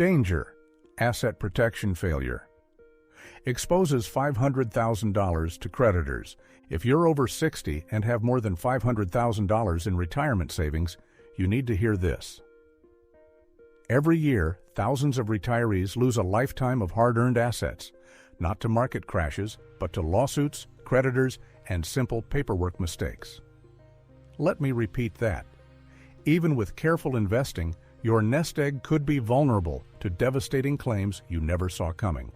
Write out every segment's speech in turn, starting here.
Danger: asset protection failure. Exposes $500,000 to creditors. If you're over 60 and have more than $500,000 in retirement savings, you need to hear this. Every year, thousands of retirees lose a lifetime of hard-earned assets, not to market crashes, but to lawsuits, creditors, and simple paperwork mistakes. Let me repeat that. Even with careful investing, your nest egg could be vulnerable to devastating claims you never saw coming.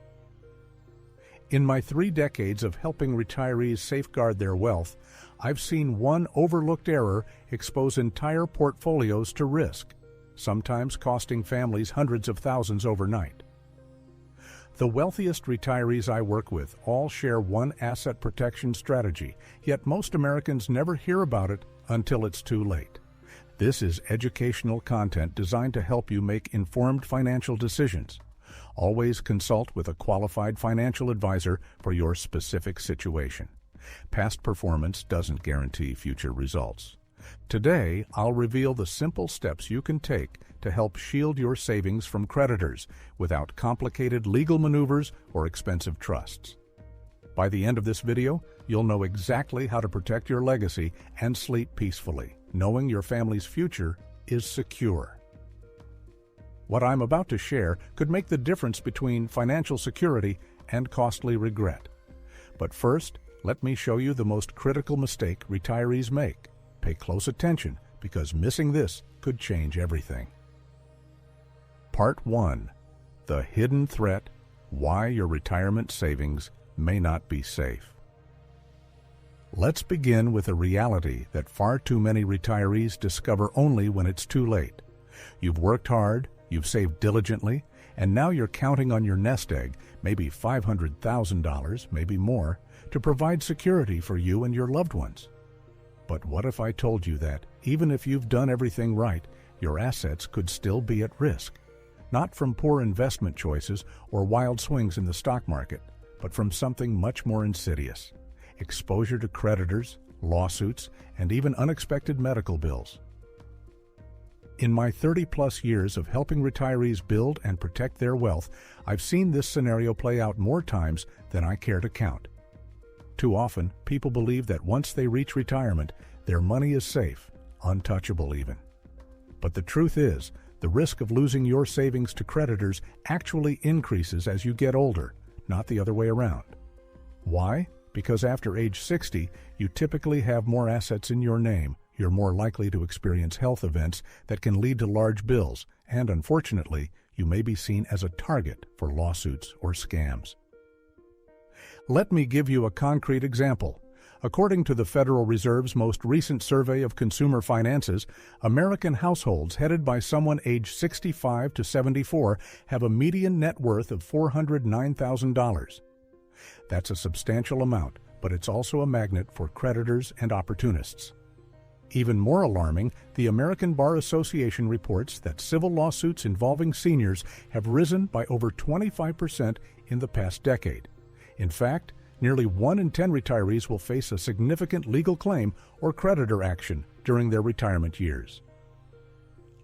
In my 3 decades of helping retirees safeguard their wealth, I've seen one overlooked error expose entire portfolios to risk, sometimes costing families hundreds of thousands overnight. The wealthiest retirees I work with all share one asset protection strategy, yet most Americans never hear about it until it's too late. This is educational content designed to help you make informed financial decisions. Always consult with a qualified financial advisor for your specific situation. Past performance doesn't guarantee future results. Today, I'll reveal the simple steps you can take to help shield your savings from creditors without complicated legal maneuvers or expensive trusts. By the end of this video, you'll know exactly how to protect your legacy and sleep peacefully, knowing your family's future is secure. What I'm about to share could make the difference between financial security and costly regret. But first, let me show you the most critical mistake retirees make. Pay close attention, because missing this could change everything. Part 1. The hidden threat: why your retirement savings may not be safe. Let's begin with a reality that far too many retirees discover only when it's too late. You've worked hard, you've saved diligently, and now you're counting on your nest egg, maybe $500,000, maybe more, to provide security for you and your loved ones. But what if I told you that, even if you've done everything right, your assets could still be at risk? Not from poor investment choices or wild swings in the stock market, but from something much more insidious: exposure to creditors, lawsuits, and even unexpected medical bills. In my 30-plus years of helping retirees build and protect their wealth, I've seen this scenario play out more times than I care to count. Too often, people believe that once they reach retirement, their money is safe, untouchable even. But the truth is, the risk of losing your savings to creditors actually increases as you get older, not the other way around. Why? Because after age 60, you typically have more assets in your name. You're more likely to experience health events that can lead to large bills, and unfortunately, you may be seen as a target for lawsuits or scams. Let me give you a concrete example. According to the Federal Reserve's most recent survey of consumer finances, American households headed by someone aged 65 to 74 have a median net worth of $409,000. That's a substantial amount, but it's also a magnet for creditors and opportunists. Even more alarming, the American Bar Association reports that civil lawsuits involving seniors have risen by over 25% in the past decade. In fact, nearly 1 in 10 retirees will face a significant legal claim or creditor action during their retirement years.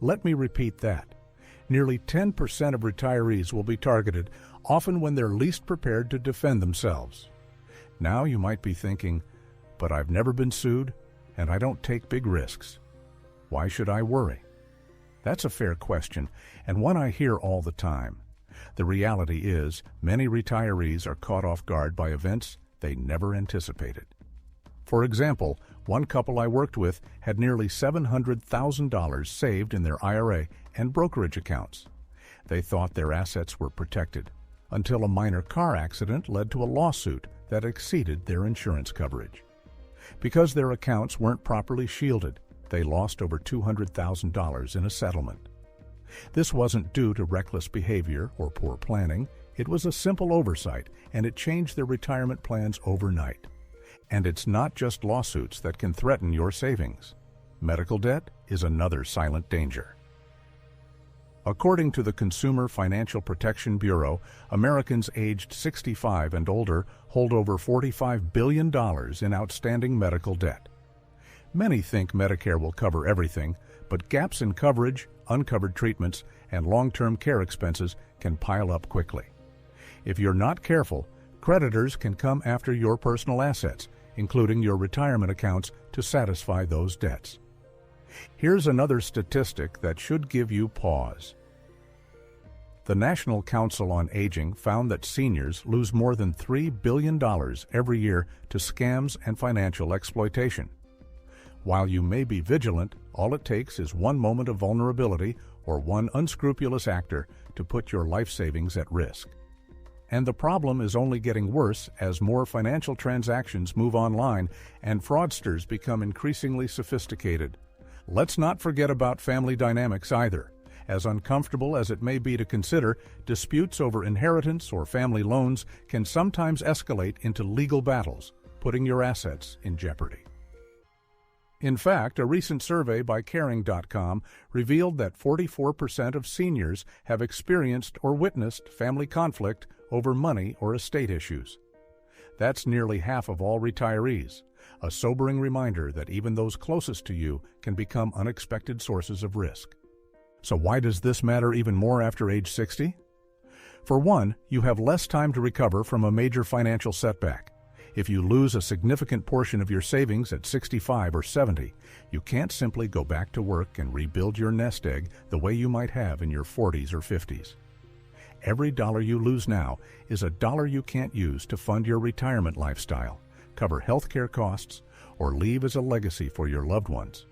Let me repeat that. Nearly 10% of retirees will be targeted, often when they're least prepared to defend themselves. Now you might be thinking, but I've never been sued, and I don't take big risks. Why should I worry? That's a fair question, and one I hear all the time. The reality is, many retirees are caught off guard by events they never anticipated. For example, one couple I worked with had nearly $700,000 saved in their IRA and brokerage accounts. They thought their assets were protected, until a minor car accident led to a lawsuit that exceeded their insurance coverage. Because their accounts weren't properly shielded, they lost over $200,000 in a settlement. This wasn't due to reckless behavior or poor planning. It was a simple oversight, and it changed their retirement plans overnight. And it's not just lawsuits that can threaten your savings. Medical debt is another silent danger. According to the Consumer Financial Protection Bureau, Americans aged 65 and older hold over $45 billion in outstanding medical debt. Many think Medicare will cover everything, but gaps in coverage, uncovered treatments, and long-term care expenses can pile up quickly. If you're not careful, creditors can come after your personal assets, including your retirement accounts, to satisfy those debts. Here's another statistic that should give you pause. The National Council on Aging found that seniors lose more than $3 billion every year to scams and financial exploitation. While you may be vigilant, all it takes is one moment of vulnerability or one unscrupulous actor to put your life savings at risk. And the problem is only getting worse as more financial transactions move online and fraudsters become increasingly sophisticated. Let's not forget about family dynamics either. As uncomfortable as it may be to consider, disputes over inheritance or family loans can sometimes escalate into legal battles, putting your assets in jeopardy. In fact, a recent survey by Caring.com revealed that 44% of seniors have experienced or witnessed family conflict over money or estate issues. That's nearly half of all retirees, a sobering reminder that even those closest to you can become unexpected sources of risk. So why does this matter even more after age 60? For one, you have less time to recover from a major financial setback. If you lose a significant portion of your savings at 65 or 70, you can't simply go back to work and rebuild your nest egg the way you might have in your 40s or 50s. Every dollar you lose now is a dollar you can't use to fund your retirement lifestyle, cover healthcare costs, or leave as a legacy for your loved ones.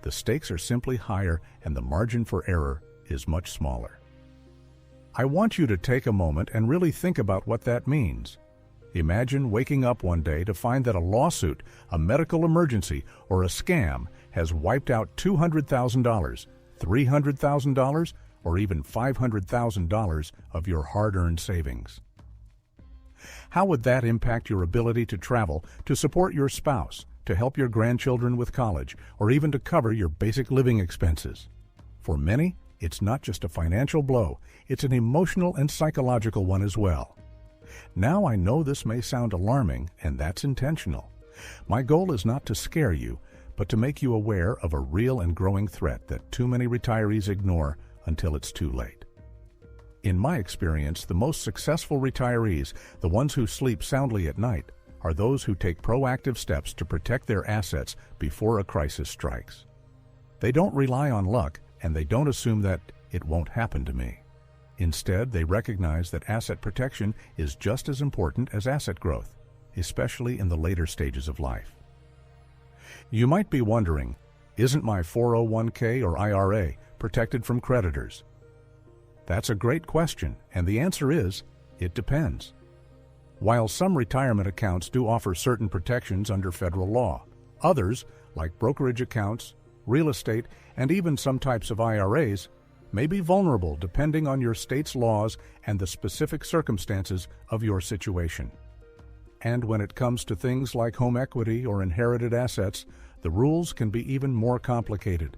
The stakes are simply higher and the margin for error is much smaller. I want you to take a moment and really think about what that means. Imagine waking up one day to find that a lawsuit, a medical emergency, or a scam has wiped out $200,000, $300,000, or even $500,000 of your hard-earned savings. How would that impact your ability to travel, to support your spouse, to help your grandchildren with college, or even to cover your basic living expenses? For many, it's not just a financial blow, it's an emotional and psychological one as well. Now I know this may sound alarming, and that's intentional. My goal is not to scare you, but to make you aware of a real and growing threat that too many retirees ignore until it's too late. In my experience, the most successful retirees, the ones who sleep soundly at night, are those who take proactive steps to protect their assets before a crisis strikes. They don't rely on luck, and they don't assume that it won't happen to me. Instead, they recognize that asset protection is just as important as asset growth, especially in the later stages of life. You might be wondering, isn't my 401k or IRA protected from creditors? That's a great question, and the answer is, it depends. While some retirement accounts do offer certain protections under federal law, others, like brokerage accounts, real estate, and even some types of IRAs, may be vulnerable depending on your state's laws and the specific circumstances of your situation. And when it comes to things like home equity or inherited assets, the rules can be even more complicated.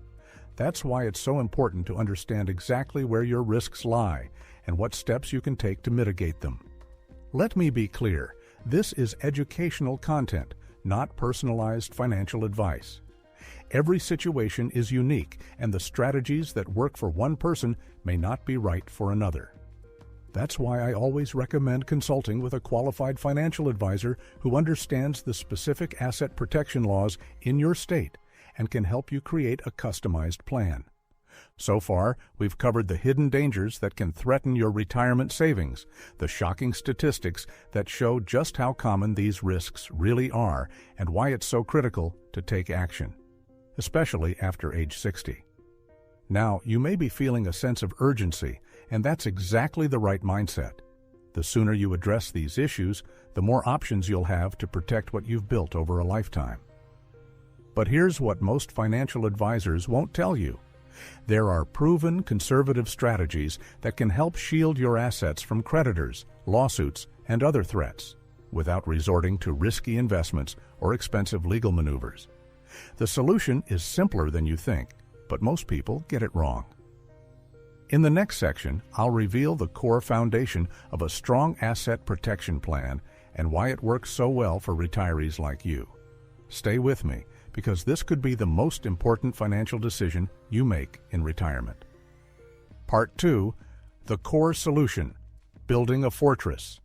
That's why it's so important to understand exactly where your risks lie and what steps you can take to mitigate them. Let me be clear, this is educational content, not personalized financial advice. Every situation is unique, and the strategies that work for one person may not be right for another. That's why I always recommend consulting with a qualified financial advisor who understands the specific asset protection laws in your state and can help you create a customized plan. So far, we've covered the hidden dangers that can threaten your retirement savings, the shocking statistics that show just how common these risks really are, and why it's so critical to take action, especially after age 60. Now, you may be feeling a sense of urgency, and that's exactly the right mindset. The sooner you address these issues, the more options you'll have to protect what you've built over a lifetime. But here's what most financial advisors won't tell you. There are proven conservative strategies that can help shield your assets from creditors, lawsuits, and other threats, without resorting to risky investments or expensive legal maneuvers. The solution is simpler than you think, but most people get it wrong. In the next section, I'll reveal the core foundation of a strong asset protection plan and why it works so well for retirees like you. Stay with me, because this could be the most important financial decision you make in retirement. Part 2, the core solution, building a fortress.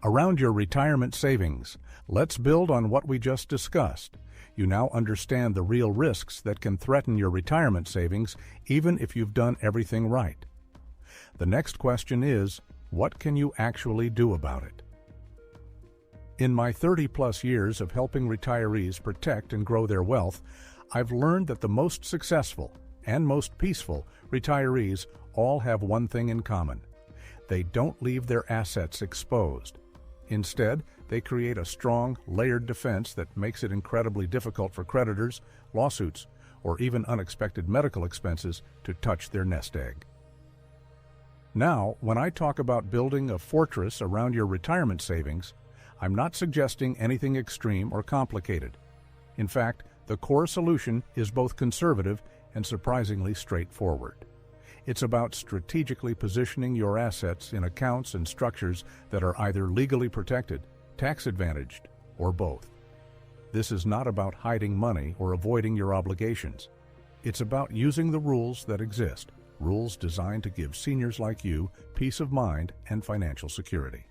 Around your retirement savings, let's build on what we just discussed. You now understand the real risks that can threaten your retirement savings, even if you've done everything right. The next question is, what can you actually do about it? In my 30-plus years of helping retirees protect and grow their wealth, I've learned that the most successful and most peaceful retirees all have one thing in common. They don't leave their assets exposed. Instead, they create a strong, layered defense that makes it incredibly difficult for creditors, lawsuits, or even unexpected medical expenses to touch their nest egg. Now, when I talk about building a fortress around your retirement savings, I'm not suggesting anything extreme or complicated. In fact, the core solution is both conservative and surprisingly straightforward. It's about strategically positioning your assets in accounts and structures that are either legally protected, tax-advantaged, or both. This is not about hiding money or avoiding your obligations. It's about using the rules that exist, rules designed to give seniors like you peace of mind and financial security.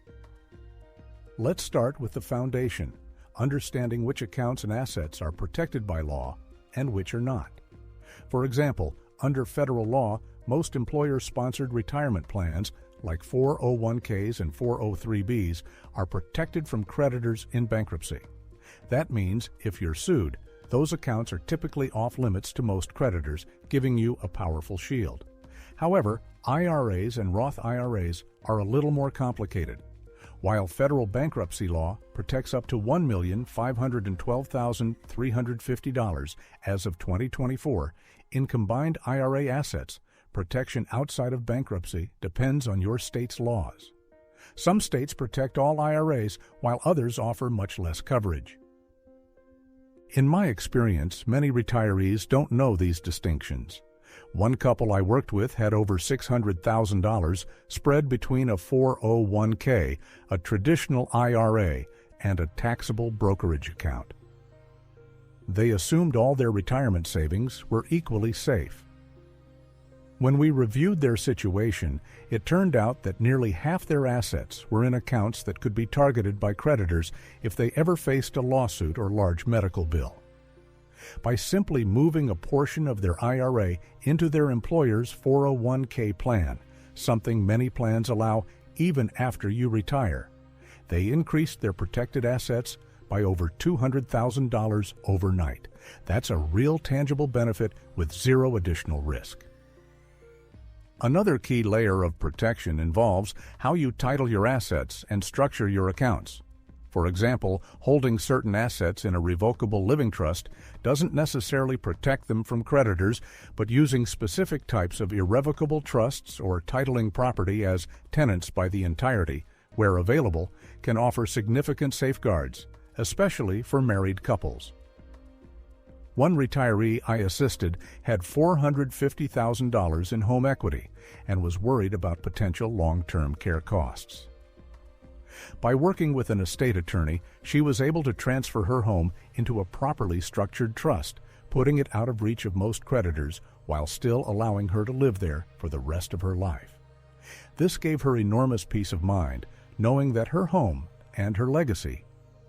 Let's start with the foundation, understanding which accounts and assets are protected by law and which are not. For example, under federal law, most employer-sponsored retirement plans, like 401ks and 403bs, are protected from creditors in bankruptcy. That means, if you're sued, those accounts are typically off-limits to most creditors, giving you a powerful shield. However, IRAs and Roth IRAs are a little more complicated. While federal bankruptcy law protects up to $1,512,350 as of 2024, in combined IRA assets, protection outside of bankruptcy depends on your state's laws. Some states protect all IRAs, while others offer much less coverage. In my experience, many retirees don't know these distinctions. One couple I worked with had over $600,000 spread between a 401k, a traditional IRA, and a taxable brokerage account. They assumed all their retirement savings were equally safe. When we reviewed their situation, it turned out that nearly half their assets were in accounts that could be targeted by creditors if they ever faced a lawsuit or large medical bill. By simply moving a portion of their IRA into their employer's 401k plan, something many plans allow even after you retire, they increased their protected assets by over $200,000 overnight. That's a real tangible benefit with zero additional risk. Another key layer of protection involves how you title your assets and structure your accounts. For example, holding certain assets in a revocable living trust doesn't necessarily protect them from creditors, but using specific types of irrevocable trusts or titling property as tenants by the entirety, where available, can offer significant safeguards, especially for married couples. One retiree I assisted had $450,000 in home equity and was worried about potential long-term care costs. By working with an estate attorney, she was able to transfer her home into a properly structured trust, putting it out of reach of most creditors while still allowing her to live there for the rest of her life. This gave her enormous peace of mind, knowing that her home and her legacy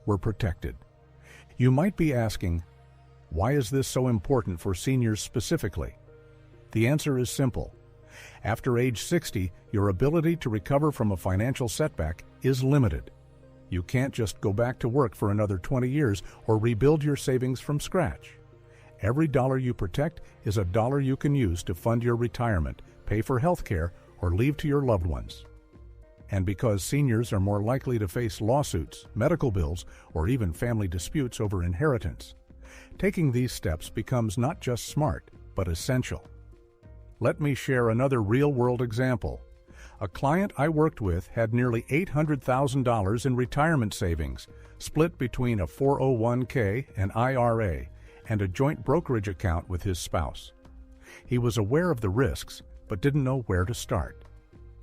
were protected. You might be asking, why is this so important for seniors specifically? The answer is simple. After age 60, your ability to recover from a financial setback is limited. You can't just go back to work for another 20 years or rebuild your savings from scratch. Every dollar you protect is a dollar you can use to fund your retirement, pay for health care, or leave to your loved ones. And because seniors are more likely to face lawsuits, medical bills, or even family disputes over inheritance, taking these steps becomes not just smart, but essential. Let me share another real-world example. A client I worked with had nearly $800,000 in retirement savings, split between a 401k, an IRA, and a joint brokerage account with his spouse. He was aware of the risks, but didn't know where to start.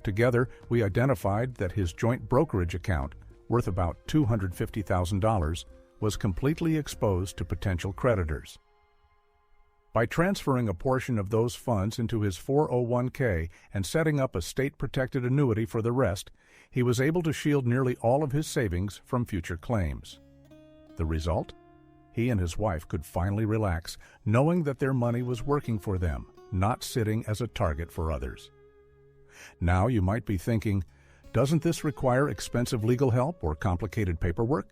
Together, we identified that his joint brokerage account, worth about $250,000, was completely exposed to potential creditors. By transferring a portion of those funds into his 401k and setting up a state-protected annuity for the rest, he was able to shield nearly all of his savings from future claims. The result? He and his wife could finally relax, knowing that their money was working for them, not sitting as a target for others. Now you might be thinking, doesn't this require expensive legal help or complicated paperwork?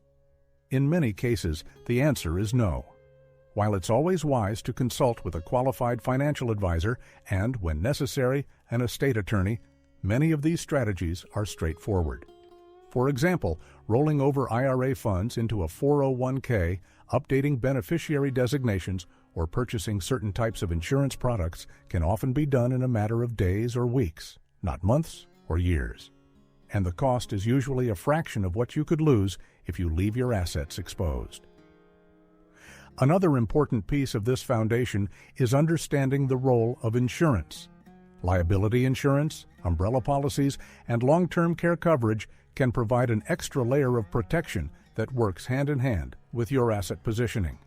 In many cases, the answer is no. While it's always wise to consult with a qualified financial advisor and, when necessary, an estate attorney, many of these strategies are straightforward. For example, rolling over IRA funds into a 401k, updating beneficiary designations, or purchasing certain types of insurance products can often be done in a matter of days or weeks, not months or years. And the cost is usually a fraction of what you could lose if you leave your assets exposed. Another important piece of this foundation is understanding the role of insurance. Liability insurance, umbrella policies, and long-term care coverage can provide an extra layer of protection that works hand in hand with your asset positioning.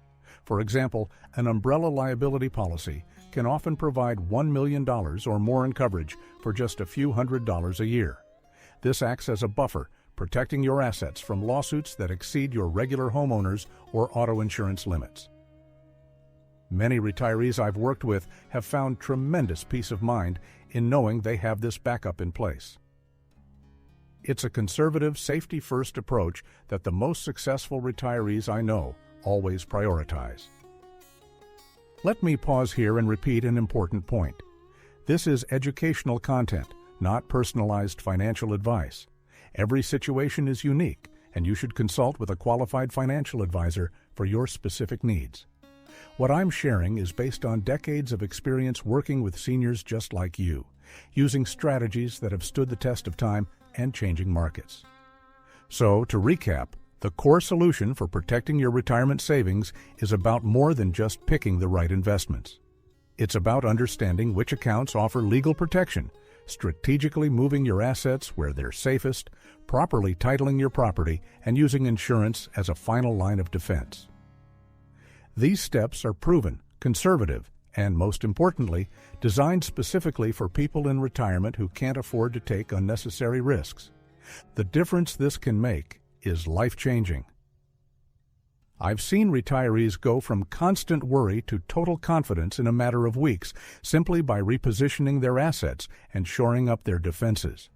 For example, an umbrella liability policy can often provide $1 million or more in coverage for just a few $100s a year. This acts as a buffer, protecting your assets from lawsuits that exceed your regular homeowners or auto insurance limits. Many retirees I've worked with have found tremendous peace of mind in knowing they have this backup in place. It's a conservative, safety-first approach that the most successful retirees I know always prioritize. Let me pause here and repeat an important point. This is educational content, not personalized financial advice. Every situation is unique, and you should consult with a qualified financial advisor for your specific needs. What I'm sharing is based on decades of experience working with seniors just like you, using strategies that have stood the test of time and changing markets. So, to recap, the core solution for protecting your retirement savings is about more than just picking the right investments. It's about understanding which accounts offer legal protection, strategically moving your assets where they're safest, properly titling your property, and using insurance as a final line of defense. These steps are proven, conservative, and most importantly, designed specifically for people in retirement who can't afford to take unnecessary risks. The difference this can make is life-changing. I've seen retirees go from constant worry to total confidence in a matter of weeks simply by repositioning their assets and shoring up their defenses.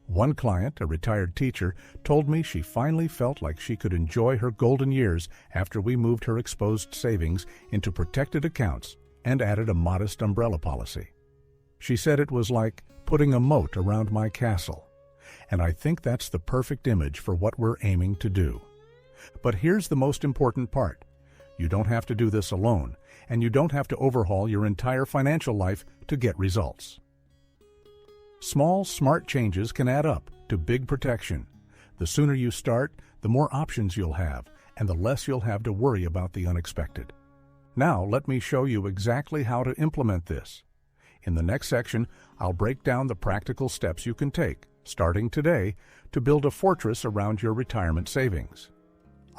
One client, a retired teacher, told me she finally felt like she could enjoy her golden years after we moved her exposed savings into protected accounts and added a modest umbrella policy. She said it was like putting a moat around my castle, and I think that's the perfect image for what we're aiming to do. But here's the most important part. You don't have to do this alone, and you don't have to overhaul your entire financial life to get results. Small, smart changes can add up to big protection. The sooner you start, the more options you'll have, and the less you'll have to worry about the unexpected. Now, let me show you exactly how to implement this. In the next section, I'll break down the practical steps you can take, starting today, to build a fortress around your retirement savings.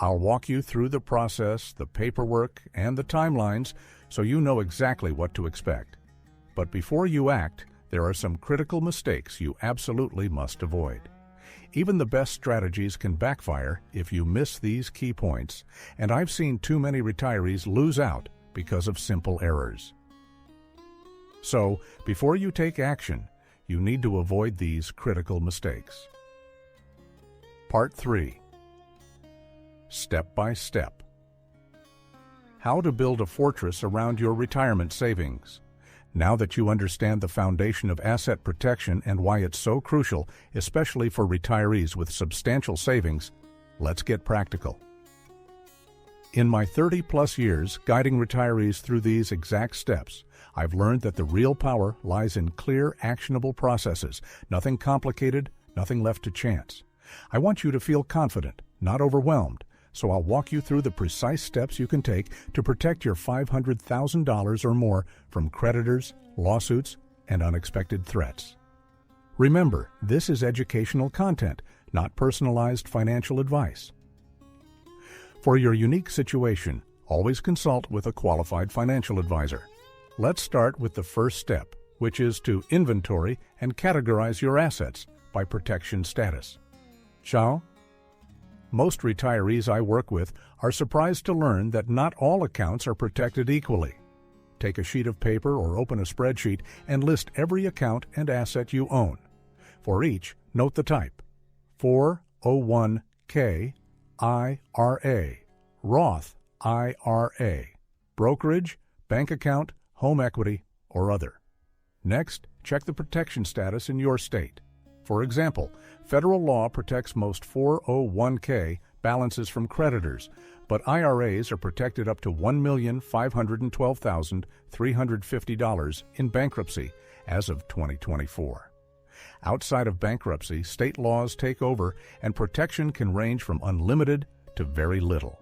I'll walk you through the process, the paperwork, and the timelines so you know exactly what to expect. But before you act, there are some critical mistakes you absolutely must avoid. Even the best strategies can backfire if you miss these key points, and I've seen too many retirees lose out because of simple errors. So, before you take action, you need to avoid these critical mistakes. Part 3. Step by Step. How to build a fortress around your retirement savings. Now that you understand the foundation of asset protection and why it's so crucial, especially for retirees with substantial savings, let's get practical. In my 30-plus years guiding retirees through these exact steps, I've learned that the real power lies in clear, actionable processes, nothing complicated, nothing left to chance. I want you to feel confident, not overwhelmed, so I'll walk you through the precise steps you can take to protect your $500,000 or more from creditors, lawsuits, and unexpected threats. Remember, this is educational content, not personalized financial advice. For your unique situation, Always consult with a qualified financial advisor. Let's start with the first step, which is to inventory and categorize your assets by protection status. Ciao? Most retirees I work with are surprised to learn that not all accounts are protected equally. Take a sheet of paper or open a spreadsheet and list every account and asset you own. For each, note the type: 401k, IRA, Roth IRA, brokerage, bank account, home equity, or other. Next, check the protection status in your state. For example, federal law protects most 401k balances from creditors, but IRAs are protected up to $1,512,350 in bankruptcy as of 2024. Outside of bankruptcy, state laws take over, and protection can range from unlimited to very little.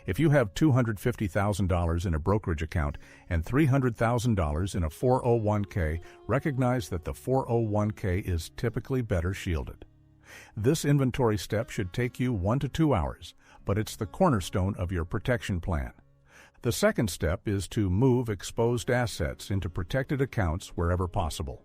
If you have $250,000 in a brokerage account and $300,000 in a 401k, recognize that the 401k is typically better shielded. This inventory step should take you 1 to 2 hours, but it's the cornerstone of your protection plan. The second step is to move exposed assets into protected accounts wherever possible.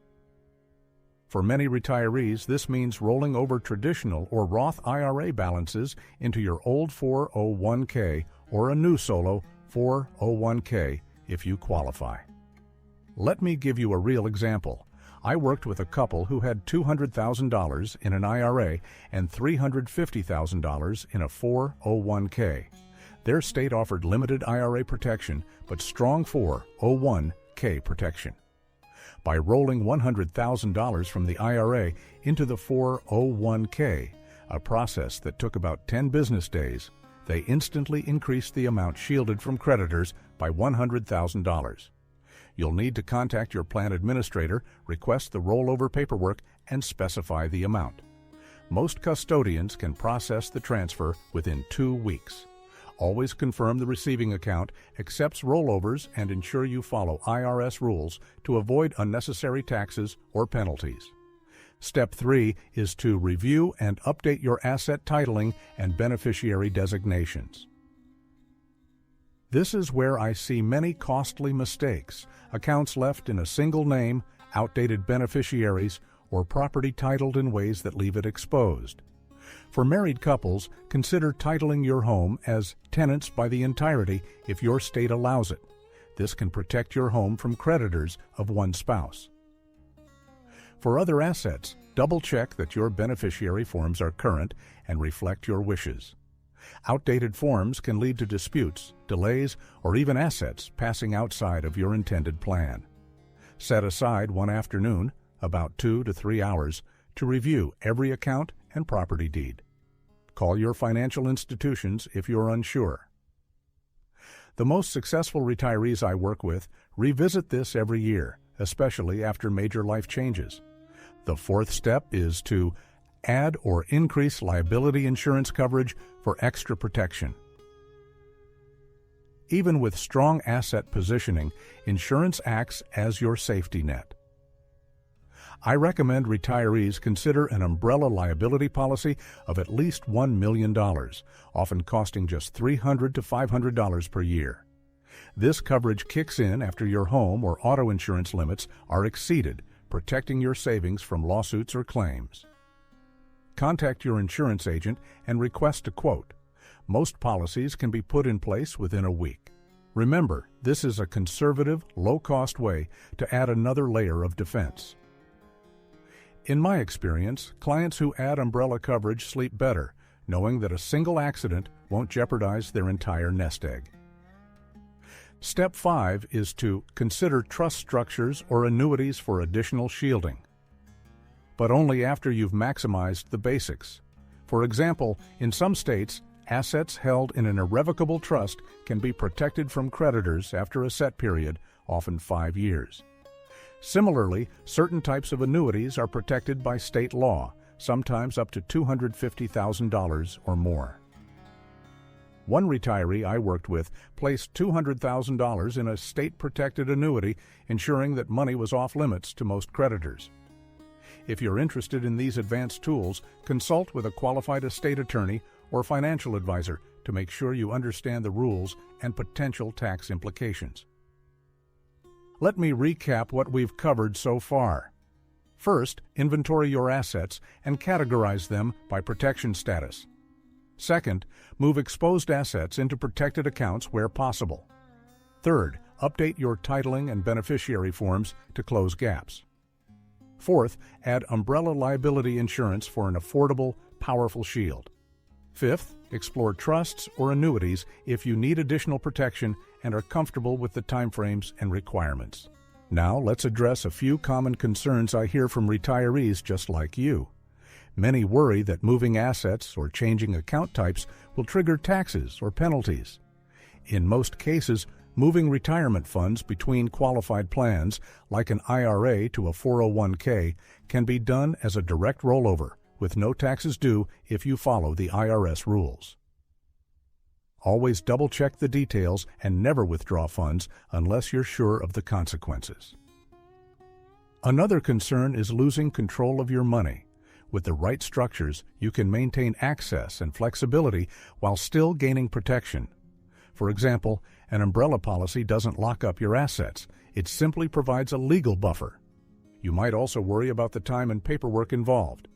For many retirees, this means rolling over traditional or Roth IRA balances into your old 401k or a new solo 401k if you qualify. Let me give you a real example. I worked with a couple who had $200,000 in an IRA and $350,000 in a 401k. Their state offered limited IRA protection but strong 401k protection. By rolling $100,000 from the IRA into the 401k, a process that took about 10 business days, they instantly increased the amount shielded from creditors by $100,000. You'll need to contact your plan administrator, request the rollover paperwork, and specify the amount. Most custodians can process the transfer within 2 weeks. Always confirm the receiving account accepts rollovers and ensure you follow IRS rules to avoid unnecessary taxes or penalties. Step 3 is to review and update your asset titling and beneficiary designations. This is where I see many costly mistakes: accounts left in a single name, outdated beneficiaries, or property titled in ways that leave it exposed. For married couples, consider titling your home as tenants by the entirety if your state allows it. This can protect your home from creditors of one spouse. For other assets, double-check that your beneficiary forms are current and reflect your wishes. Outdated forms can lead to disputes, delays, or even assets passing outside of your intended plan. Set aside one afternoon, about 2 to 3 hours, to review every account and property deed. Call your financial institutions if you're unsure. The most successful retirees I work with revisit this every year, especially after major life changes. The fourth step is to add or increase liability insurance coverage for extra protection. Even with strong asset positioning, insurance acts as your safety net. I recommend retirees consider an umbrella liability policy of at least $1 million, often costing just $300 to $500 per year. This coverage kicks in after your home or auto insurance limits are exceeded, protecting your savings from lawsuits or claims. Contact your insurance agent and request a quote. Most policies can be put in place within a week. Remember, this is a conservative, low-cost way to add another layer of defense. In my experience, clients who add umbrella coverage sleep better, knowing that a single accident won't jeopardize their entire nest egg. Step 5 is to consider trust structures or annuities for additional shielding, but only after you've maximized the basics. For example, in some states, assets held in an irrevocable trust can be protected from creditors after a set period, often 5 years. Similarly, certain types of annuities are protected by state law, sometimes up to $250,000 or more. One retiree I worked with placed $200,000 in a state-protected annuity, ensuring that money was off limits to most creditors. If you're interested in these advanced tools, consult with a qualified estate attorney or financial advisor to make sure you understand the rules and potential tax implications. Let me recap what we've covered so far. First, inventory your assets and categorize them by protection status. Second, move exposed assets into protected accounts where possible. Third, update your titling and beneficiary forms to close gaps. Fourth, add umbrella liability insurance for an affordable, powerful shield. Fifth, explore trusts or annuities if you need additional protection and are comfortable with the timeframes and requirements. Now let's address a few common concerns I hear from retirees just like you. Many worry that moving assets or changing account types will trigger taxes or penalties. In most cases, moving retirement funds between qualified plans, like an IRA to a 401k, can be done as a direct rollover, with no taxes due if you follow the IRS rules. Always double-check the details and never withdraw funds unless you're sure of the consequences. Another concern is losing control of your money. With the right structures, you can maintain access and flexibility while still gaining protection. For example, an umbrella policy doesn't lock up your assets. It simply provides a legal buffer. You might also worry about the time and paperwork involved.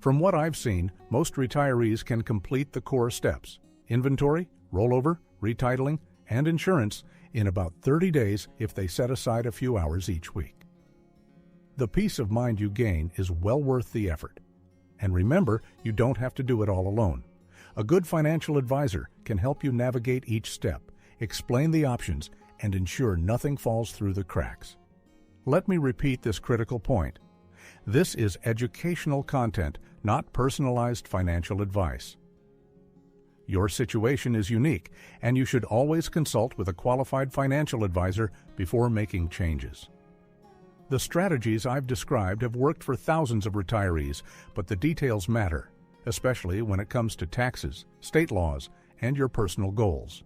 From what I've seen, most retirees can complete the core steps: inventory, rollover, retitling, and insurance in about 30 days if they set aside a few hours each week. The peace of mind you gain is well worth the effort. And remember, you don't have to do it all alone. A good financial advisor can help you navigate each step, explain the options, and ensure nothing falls through the cracks. Let me repeat this critical point. This is educational content, not personalized financial advice. Your situation is unique, and you should always consult with a qualified financial advisor before making changes. The strategies I've described have worked for thousands of retirees, but the details matter, especially when it comes to taxes, state laws, and your personal goals.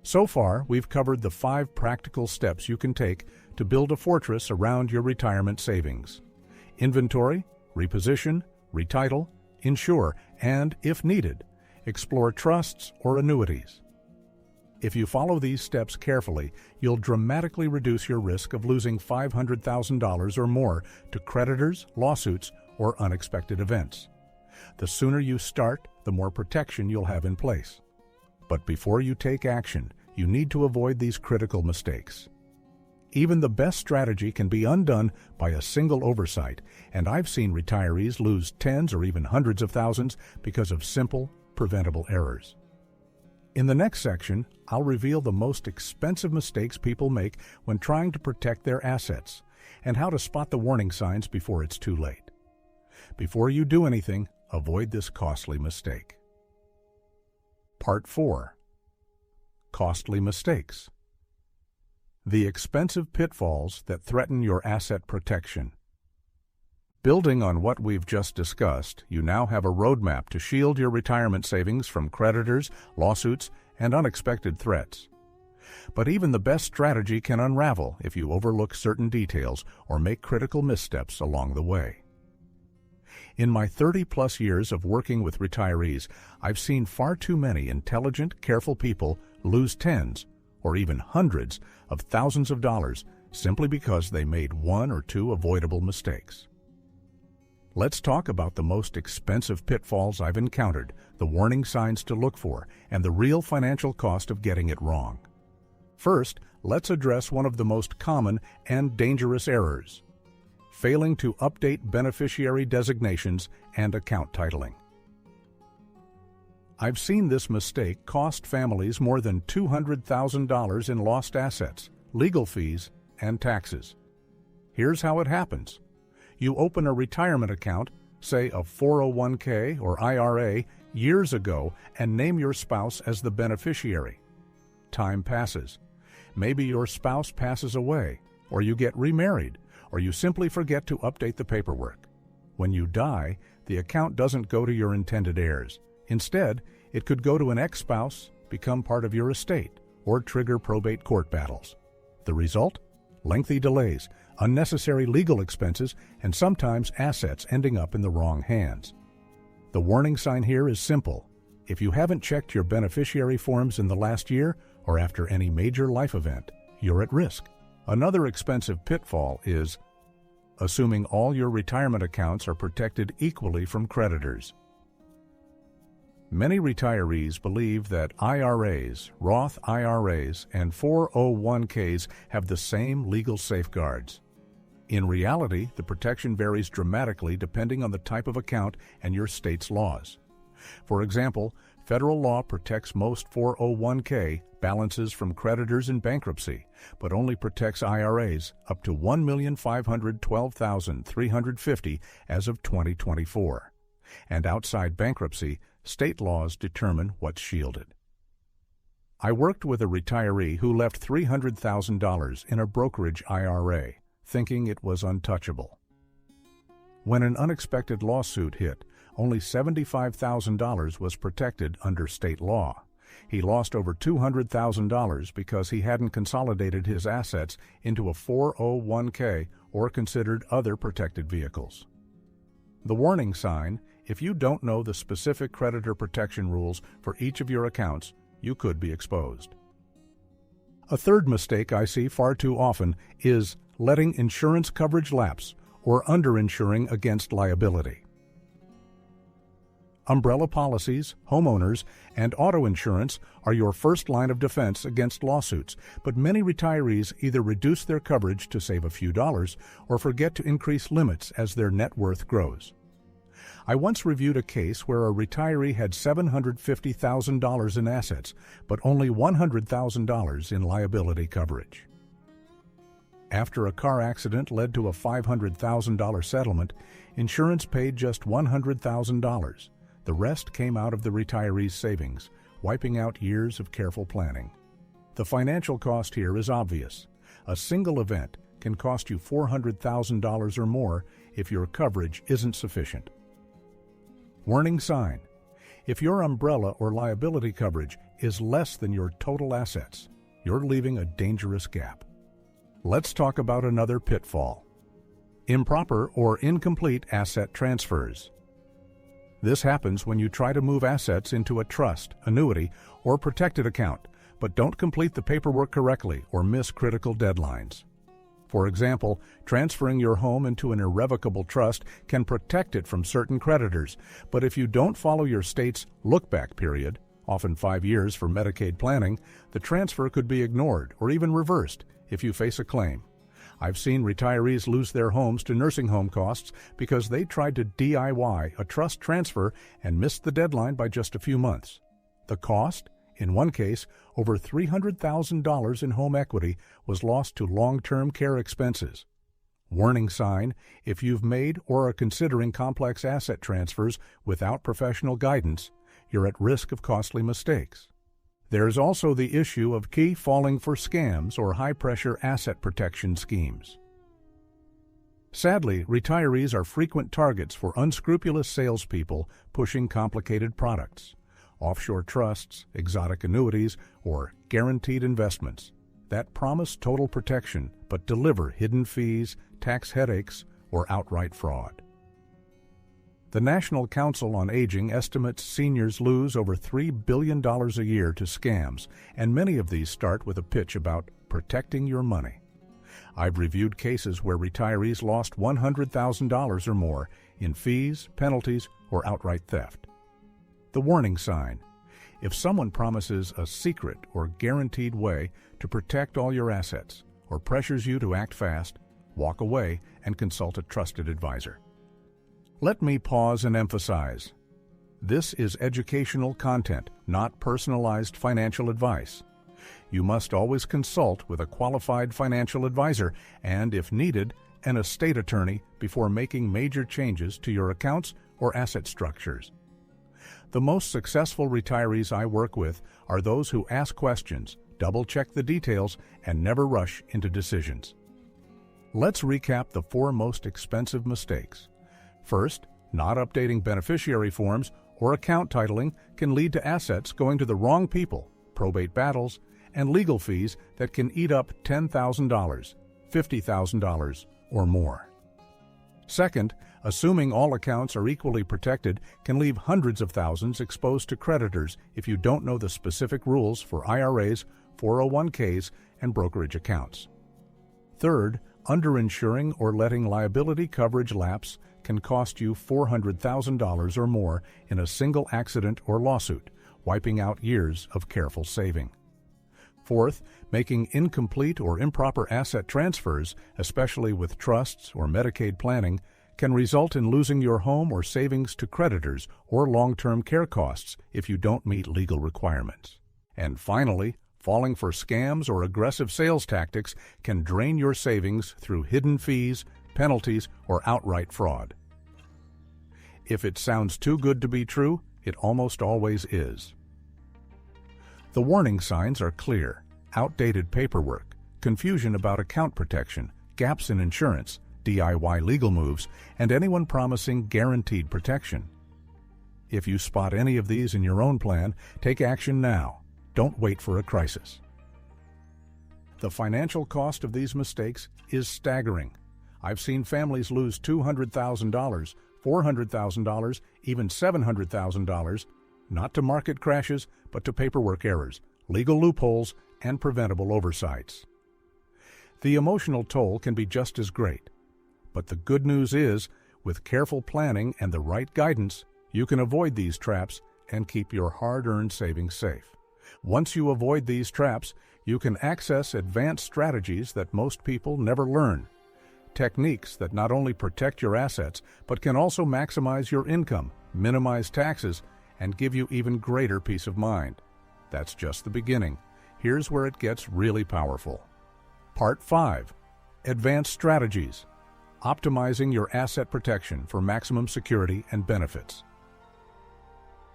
So far, we've covered the 5 practical steps you can take to build a fortress around your retirement savings: inventory, reposition, retitle, insure, and, if needed, explore trusts or annuities. If you follow these steps carefully, you'll dramatically reduce your risk of losing $500,000 or more to creditors, lawsuits, or unexpected events. The sooner you start, the more protection you'll have in place. But before you take action, you need to avoid these critical mistakes. Even the best strategy can be undone by a single oversight, and I've seen retirees lose tens or even hundreds of thousands because of simple, preventable errors. In the next section, I'll reveal the most expensive mistakes people make when trying to protect their assets and how to spot the warning signs before it's too late. Before you do anything, avoid this costly mistake. Part 4. Costly mistakes. The expensive pitfalls that threaten your asset protection. Building on what we've just discussed, you now have a roadmap to shield your retirement savings from creditors, lawsuits, and unexpected threats. But even the best strategy can unravel if you overlook certain details or make critical missteps along the way. In my 30-plus years of working with retirees, I've seen far too many intelligent, careful people lose tens or even hundreds of thousands of dollars simply because they made 1 or 2 avoidable mistakes. Let's talk about the most expensive pitfalls I've encountered, the warning signs to look for, and the real financial cost of getting it wrong. First, let's address one of the most common and dangerous errors: failing to update beneficiary designations and account titling. I've seen this mistake cost families more than $200,000 in lost assets, legal fees, and taxes. Here's how it happens. You open a retirement account, say a 401k or IRA, years ago and name your spouse as the beneficiary. Time passes. Maybe your spouse passes away, or you get remarried, or you simply forget to update the paperwork. When you die, the account doesn't go to your intended heirs. Instead, it could go to an ex-spouse, become part of your estate, or trigger probate court battles. The result? Lengthy delays, unnecessary legal expenses, and sometimes assets ending up in the wrong hands. The warning sign here is simple: If you haven't checked your beneficiary forms in the last year or after any major life event, you're at risk. Another expensive pitfall is assuming all your retirement accounts are protected equally from creditors. Many retirees believe that IRAs, Roth IRAs, and 401ks have the same legal safeguards. In reality, the protection varies dramatically depending on the type of account and your state's laws. For example, federal law protects most 401k balances from creditors in bankruptcy, but only protects IRAs up to $1,512,350 as of 2024. And outside bankruptcy, state laws determine what's shielded. I worked with a retiree who left $300,000 in a brokerage IRA, thinking it was untouchable. When an unexpected lawsuit hit, only $75,000 was protected under state law. He lost over $200,000 because he hadn't consolidated his assets into a 401k or considered other protected vehicles. The warning sign: if you don't know the specific creditor protection rules for each of your accounts, you could be exposed. A third mistake I see far too often is letting insurance coverage lapse or underinsuring against liability. Umbrella policies, homeowners, and auto insurance are your first line of defense against lawsuits, but many retirees either reduce their coverage to save a few dollars or forget to increase limits as their net worth grows. I once reviewed a case where a retiree had $750,000 in assets, but only $100,000 in liability coverage. After a car accident led to a $500,000 settlement, insurance paid just $100,000. The rest came out of the retiree's savings, wiping out years of careful planning. The financial cost here is obvious. A single event can cost you $400,000 or more if your coverage isn't sufficient. Warning sign: if your umbrella or liability coverage is less than your total assets, you're leaving a dangerous gap. Let's talk about another pitfall: improper or incomplete asset transfers. This happens when you try to move assets into a trust, annuity, or protected account, but don't complete the paperwork correctly or miss critical deadlines. For example, transferring your home into an irrevocable trust can protect it from certain creditors, but if you don't follow your state's look-back period, often 5 years for Medicaid planning, the transfer could be ignored or even reversed if you face a claim. I've seen retirees lose their homes to nursing home costs because they tried to DIY a trust transfer and missed the deadline by just a few months. The cost? In one case, over $300,000 in home equity was lost to long-term care expenses. Warning sign: if you've made or are considering complex asset transfers without professional guidance, you're at risk of costly mistakes. There's also the issue of falling for scams or high-pressure asset protection schemes. Sadly, retirees are frequent targets for unscrupulous salespeople pushing complicated products, offshore trusts, exotic annuities, or guaranteed investments that promise total protection but deliver hidden fees, tax headaches, or outright fraud. The National Council on Aging estimates seniors lose over $3 billion a year to scams, and many of these start with a pitch about protecting your money. I've reviewed cases where retirees lost $100,000 or more in fees, penalties, or outright theft. The warning sign: if someone promises a secret or guaranteed way to protect all your assets or pressures you to act fast, walk away and consult a trusted advisor. Let me pause and emphasize: this is educational content, not personalized financial advice. You must always consult with a qualified financial advisor and, if needed, an estate attorney before making major changes to your accounts or asset structures. The most successful retirees I work with are those who ask questions, double-check the details, and never rush into decisions. Let's recap the 4 most expensive mistakes. First, not updating beneficiary forms or account titling can lead to assets going to the wrong people, probate battles, and legal fees that can eat up $10,000, $50,000, or more. Second, Assuming all accounts are equally protected can leave hundreds of thousands exposed to creditors if you don't know the specific rules for IRAs, 401ks, and brokerage accounts. Third, underinsuring or letting liability coverage lapse can cost you $400,000 or more in a single accident or lawsuit, wiping out years of careful saving. Fourth, making incomplete or improper asset transfers, especially with trusts or Medicaid planning, can result in losing your home or savings to creditors or long-term care costs if you don't meet legal requirements. And finally, falling for scams or aggressive sales tactics can drain your savings through hidden fees, penalties, or outright fraud. If it sounds too good to be true, it almost always is. The warning signs are clear: outdated paperwork, confusion about account protection, gaps in insurance, DIY legal moves, and anyone promising guaranteed protection. If you spot any of these in your own plan, take action now. Don't wait for a crisis. The financial cost of these mistakes is staggering. I've seen families lose $200,000, $400,000, even $700,000, not to market crashes, but to paperwork errors, legal loopholes, and preventable oversights. The emotional toll can be just as great. But the good news is, with careful planning and the right guidance, you can avoid these traps and keep your hard-earned savings safe. Once you avoid these traps, you can access advanced strategies that most people never learn. Techniques that not only protect your assets, but can also maximize your income, minimize taxes, and give you even greater peace of mind. That's just the beginning. Here's where it gets really powerful. Part 5. Advanced Strategies. Optimizing your asset protection for maximum security and benefits.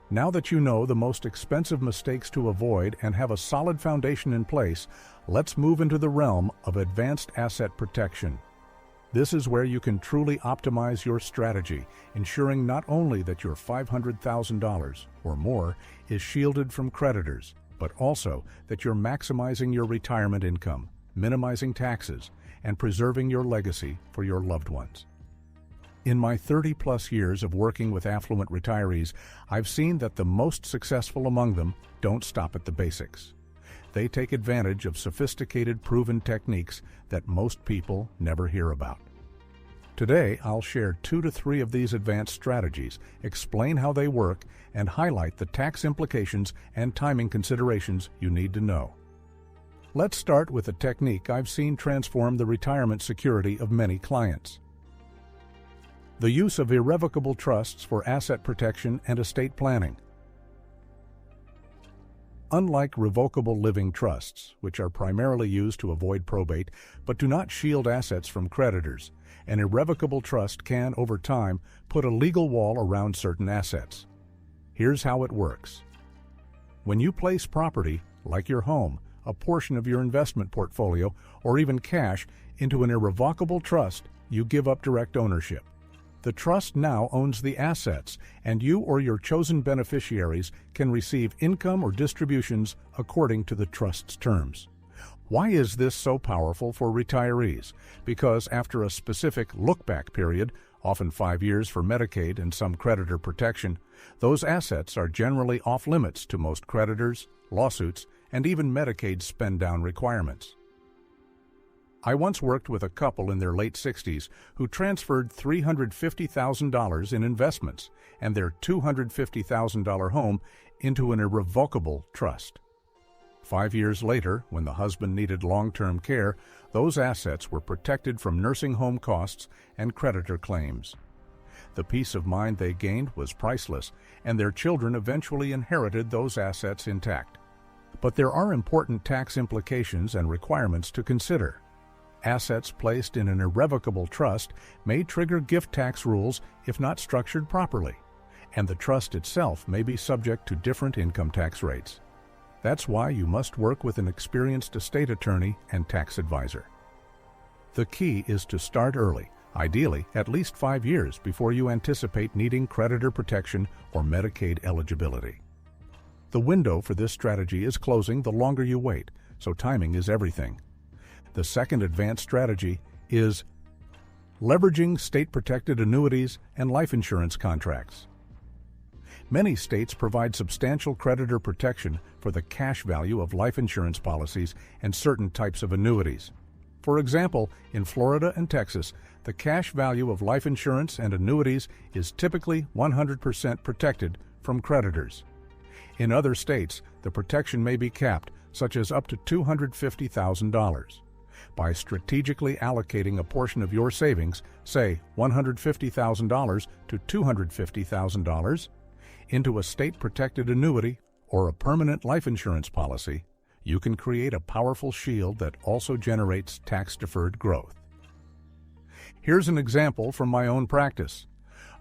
Now that you know the most expensive mistakes to avoid and have a solid foundation in place, let's move into the realm of advanced asset protection. This is where you can truly optimize your strategy, ensuring not only that your $500,000 or more is shielded from creditors, but also that you're maximizing your retirement income, minimizing taxes, and preserving your legacy for your loved ones. In my 30-plus years of working with affluent retirees, I've seen that the most successful among them don't stop at the basics. They take advantage of sophisticated, proven techniques that most people never hear about. Today, I'll share 2 to 3 of these advanced strategies, explain how they work, and highlight the tax implications and timing considerations you need to know. Let's start with a technique I've seen transform the retirement security of many clients. The use of irrevocable trusts for asset protection and estate planning. Unlike revocable living trusts, which are primarily used to avoid probate but do not shield assets from creditors, an irrevocable trust can, over time, put a legal wall around certain assets. Here's how it works. When you place property, like your home, a portion of your investment portfolio, or even cash, into an irrevocable trust, you give up direct ownership. The trust now owns the assets, and you or your chosen beneficiaries can receive income or distributions according to the trust's terms. Why is this so powerful for retirees? Because after a specific look-back period, often 5 years for Medicaid and some creditor protection, those assets are generally off-limits to most creditors, lawsuits, and even Medicaid spend-down requirements. I once worked with a couple in their late 60s who transferred $350,000 in investments and their $250,000 home into an irrevocable trust. 5 years later, when the husband needed long-term care, those assets were protected from nursing home costs and creditor claims. The peace of mind they gained was priceless, and their children eventually inherited those assets intact. But there are important tax implications and requirements to consider. Assets placed in an irrevocable trust may trigger gift tax rules if not structured properly, and the trust itself may be subject to different income tax rates. That's why you must work with an experienced estate attorney and tax advisor. The key is to start early, ideally at least 5 years before you anticipate needing creditor protection or Medicaid eligibility. The window for this strategy is closing the longer you wait, so timing is everything. The second advanced strategy is Leveraging state-protected annuities and life insurance contracts. Many states provide substantial creditor protection for the cash value of life insurance policies and certain types of annuities. For example, in Florida and Texas, the cash value of life insurance and annuities is typically 100% protected from creditors. In other states, the protection may be capped, such as up to $250,000. By strategically allocating a portion of your savings, say $150,000 to $250,000, into a state-protected annuity or a permanent life insurance policy, you can create a powerful shield that also generates tax-deferred growth. Here's an example from my own practice.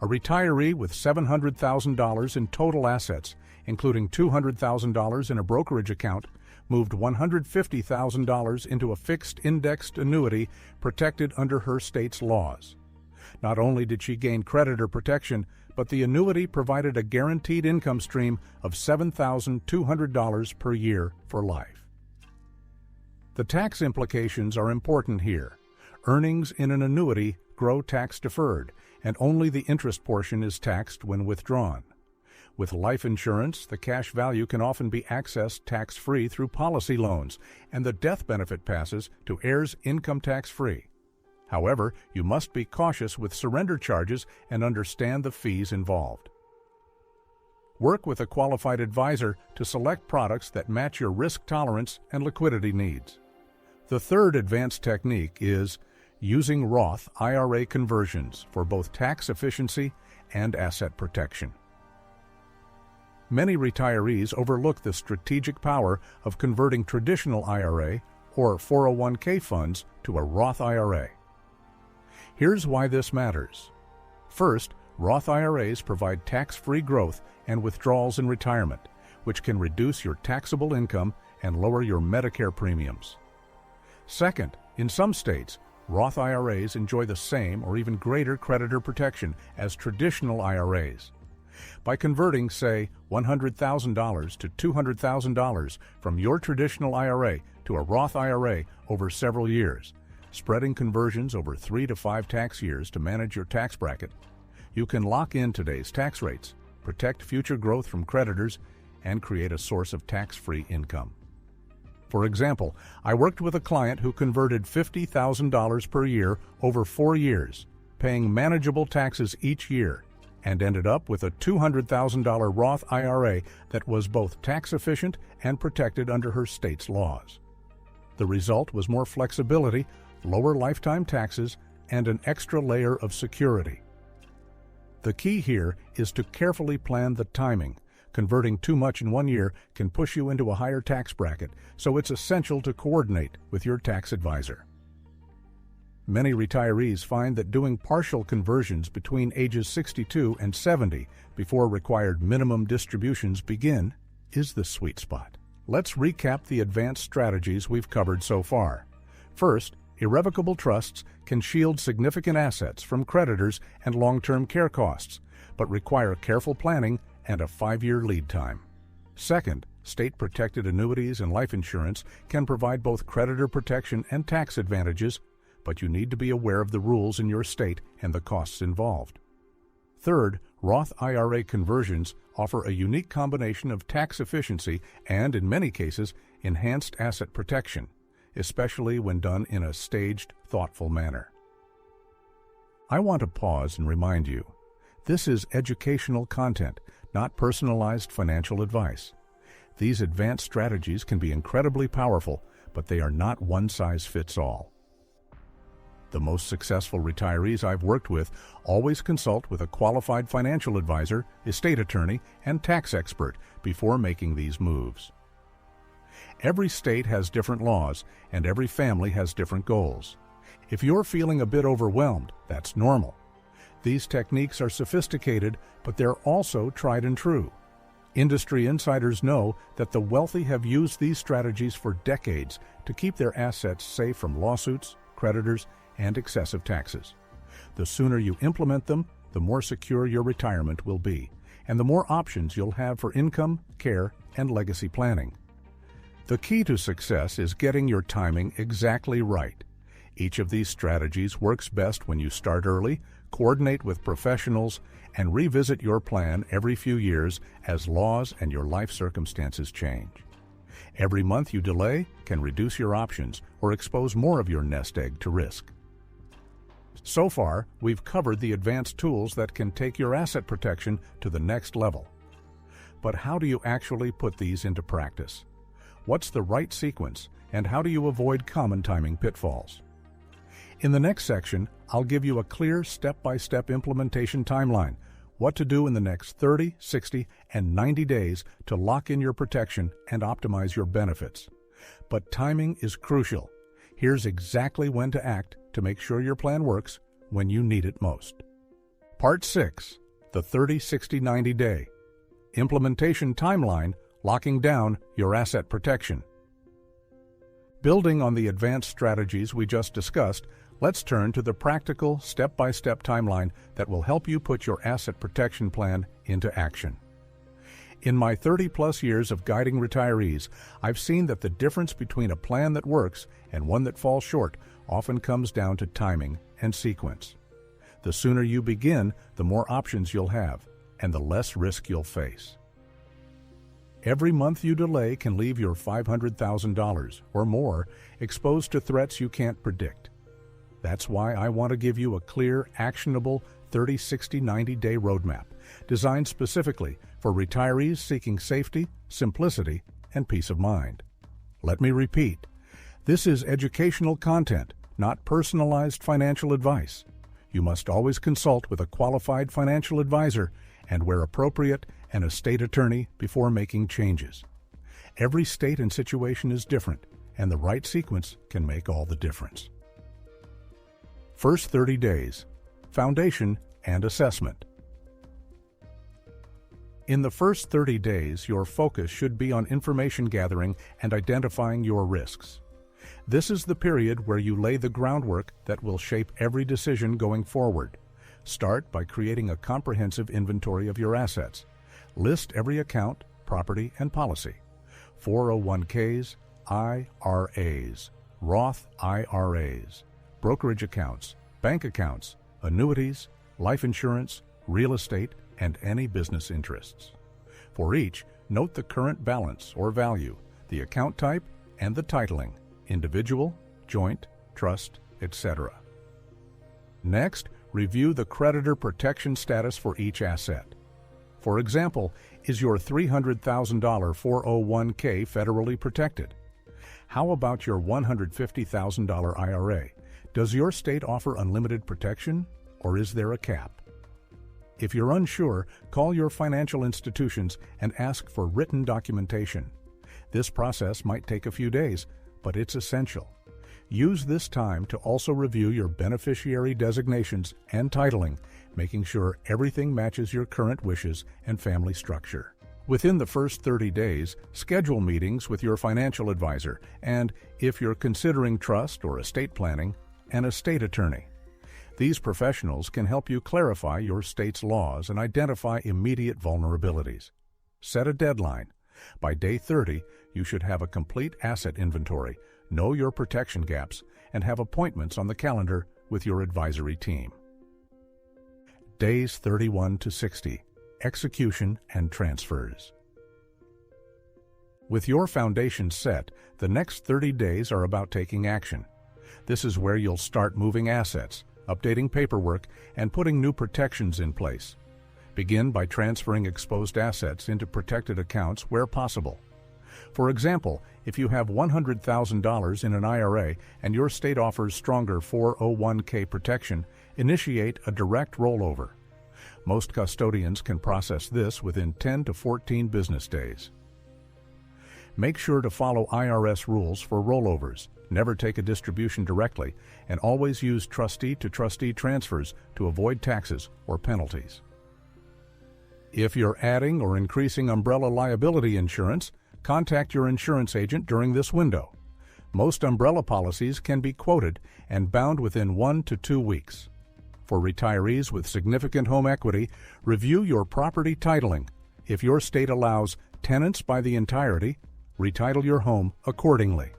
A retiree with $700,000 in total assets, including $200,000 in a brokerage account, moved $150,000 into a fixed indexed annuity protected under her state's laws. Not only did she gain creditor protection, but the annuity provided a guaranteed income stream of $7,200 per year for life. The tax implications are important here. Earnings in an annuity grow tax-deferred, and only the interest portion is taxed when withdrawn. With life insurance, the cash value can often be accessed tax-free through policy loans, and the death benefit passes to heirs income tax-free. However, you must be cautious with surrender charges and understand the fees involved. Work with a qualified advisor to select products that match your risk tolerance and liquidity needs. The third advanced technique is using Roth IRA conversions for both tax efficiency and asset protection. Many retirees overlook the strategic power of converting traditional IRA or 401k funds to a Roth IRA. Here's why this matters. First, Roth IRAs provide tax-free growth and withdrawals in retirement, which can reduce your taxable income and lower your Medicare premiums. Second, in some states, Roth IRAs enjoy the same or even greater creditor protection as traditional IRAs. By converting, say, $100,000 to $200,000 from your traditional IRA to a Roth IRA over several years, spreading conversions over 3 to 5 tax years to manage your tax bracket, you can lock in today's tax rates, protect future growth from creditors, and create a source of tax-free income. For example, I worked with a client who converted $50,000 per year over 4 years, paying manageable taxes each year, and ended up with a $200,000 Roth IRA that was both tax-efficient and protected under her state's laws. The result was more flexibility, lower lifetime taxes, and an extra layer of security. The key here is to carefully plan the timing. Converting too much in 1 year can push you into a higher tax bracket, so it's essential to coordinate with your tax advisor. Many retirees find that doing partial conversions between ages 62 and 70 before required minimum distributions begin is the sweet spot. Let's recap the advanced strategies we've covered so far. First, irrevocable trusts can shield significant assets from creditors and long-term care costs, but require careful planning and a 5-year lead time. Second, state-protected annuities and life insurance can provide both creditor protection and tax advantages, but you need to be aware of the rules in your state and the costs involved. Third, Roth IRA conversions offer a unique combination of tax efficiency and, in many cases, enhanced asset protection, especially when done in a staged, thoughtful manner. I want to pause and remind you, this is educational content, not personalized financial advice. These advanced strategies can be incredibly powerful, but they are not one-size-fits-all. The most successful retirees I've worked with always consult with a qualified financial advisor, estate attorney, and tax expert before making these moves. Every state has different laws, and every family has different goals. If you're feeling a bit overwhelmed, that's normal. These techniques are sophisticated, but they're also tried and true. Industry insiders know that the wealthy have used these strategies for decades to keep their assets safe from lawsuits, creditors, and excessive taxes. The sooner you implement them, the more secure your retirement will be, and the more options you'll have for income, care, and legacy planning. The key to success is getting your timing exactly right. Each of these strategies works best when you start early, coordinate with professionals, and revisit your plan every few years as laws and your life circumstances change. Every month you delay can reduce your options or expose more of your nest egg to risk. So far, we've covered the advanced tools that can take your asset protection to the next level. But how do you actually put these into practice? What's the right sequence, and how do you avoid common timing pitfalls? In the next section, I'll give you a clear step-by-step implementation timeline, what to do in the next 30, 60, and 90 days to lock in your protection and optimize your benefits. But timing is crucial. Here's exactly when to act to make sure your plan works when you need it most. Part 6, the 30, 60, 90 day. Implementation timeline, locking down your asset protection. Building on the advanced strategies we just discussed, let's turn to the practical step-by-step timeline that will help you put your asset protection plan into action. In my 30-plus years of guiding retirees, I've seen that the difference between a plan that works and one that falls short often comes down to timing and sequence. The sooner you begin, the more options you'll have, and the less risk you'll face. Every month you delay can leave your $500,000 or more exposed to threats you can't predict. That's why I want to give you a clear, actionable 30, 60, 90-day roadmap designed specifically for retirees seeking safety, simplicity, and peace of mind. Let me repeat, this is educational content, not personalized financial advice. You must always consult with a qualified financial advisor and, where appropriate, an estate attorney before making changes. Every state and situation is different, and the right sequence can make all the difference. First 30 days, foundation and assessment. In the first 30 days, your focus should be on information gathering and identifying your risks. This is the period where you lay the groundwork that will shape every decision going forward. Start by creating a comprehensive inventory of your assets. List every account, property, and policy. 401ks, IRAs, Roth IRAs, brokerage accounts, bank accounts, annuities, life insurance, real estate, and any business interests. For each, note the current balance or value, the account type, and the titling, individual, joint, trust, etc. Next, review the creditor protection status for each asset. For example, is your $300,000 401k federally protected? How about your $150,000 IRA? Does your state offer unlimited protection, or is there a cap? If you're unsure, call your financial institutions and ask for written documentation. This process might take a few days, but it's essential. Use this time to also review your beneficiary designations and titling, making sure everything matches your current wishes and family structure. Within the first 30 days, schedule meetings with your financial advisor and, if you're considering trust or estate planning, an estate attorney. These professionals can help you clarify your state's laws and identify immediate vulnerabilities. Set a deadline. By day 30, you should have a complete asset inventory, know your protection gaps, and have appointments on the calendar with your advisory team. Days 31 to 60, execution and transfers. With your foundation set, the next 30 days are about taking action. This is where you'll start moving assets, updating paperwork, and putting new protections in place. Begin by transferring exposed assets into protected accounts where possible. For example, if you have $100,000 in an IRA and your state offers stronger 401k protection, initiate a direct rollover. Most custodians can process this within 10 to 14 business days. Make sure to follow IRS rules for rollovers. Never take a distribution directly, and always use trustee-to-trustee transfers to avoid taxes or penalties. If you're adding or increasing umbrella liability insurance, contact your insurance agent during this window. Most umbrella policies can be quoted and bound within 1 to 2 weeks. For retirees with significant home equity, review your property titling. If your state allows tenants by the entirety, retitle your home accordingly.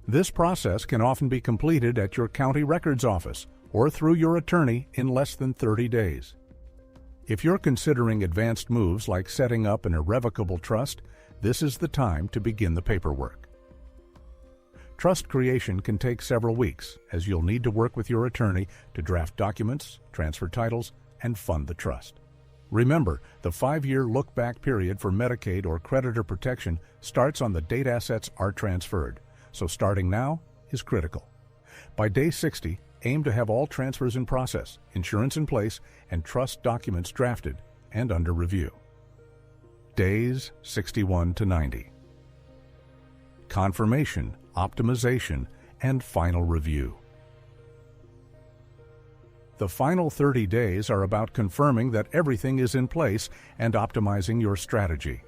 This process can often be completed at your county records office or through your attorney in less than 30 days. If you're considering advanced moves like setting up an irrevocable trust, this is the time to begin the paperwork. Trust creation can take several weeks, as you'll need to work with your attorney to draft documents, transfer titles, and fund the trust. Remember, the 5-year look-back period for Medicaid or creditor protection starts on the date assets are transferred, so starting now is critical. By day 60, aim to have all transfers in process, insurance in place, and trust documents drafted and under review. Days 61 to 90. Confirmation, optimization, and final review. The final 30 days are about confirming that everything is in place and optimizing your strategy.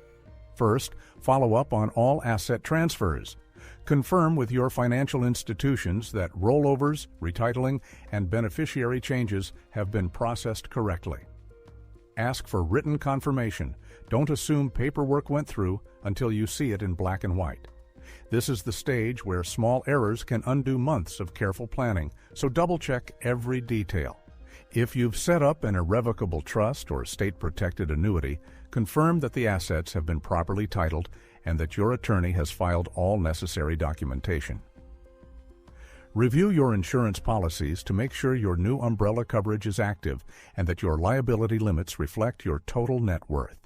First, follow up on all asset transfers. Confirm with your financial institutions that rollovers, retitling, and beneficiary changes have been processed correctly. Ask for written confirmation. Don't assume paperwork went through until you see it in black and white. This is the stage where small errors can undo months of careful planning, so double-check every detail. If you've set up an irrevocable trust or state-protected annuity, confirm that the assets have been properly titled and that your attorney has filed all necessary documentation. Review your insurance policies to make sure your new umbrella coverage is active and that your liability limits reflect your total net worth.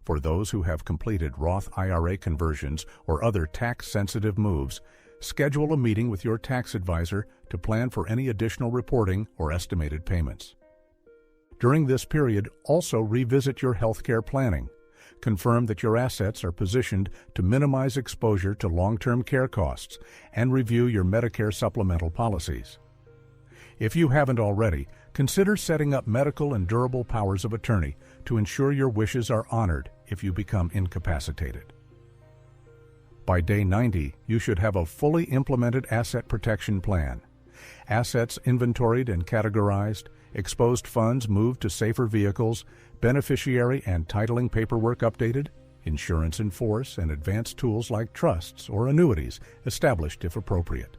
For those who have completed Roth IRA conversions or other tax-sensitive moves, schedule a meeting with your tax advisor to plan for any additional reporting or estimated payments. During this period, also revisit your healthcare planning. Confirm that your assets are positioned to minimize exposure to long-term care costs and review your Medicare supplemental policies. If you haven't already, consider setting up medical and durable powers of attorney to ensure your wishes are honored if you become incapacitated. By day 90, you should have a fully implemented asset protection plan. Assets inventoried and categorized, exposed funds moved to safer vehicles, beneficiary and titling paperwork updated, insurance in force, and advanced tools like trusts or annuities established if appropriate.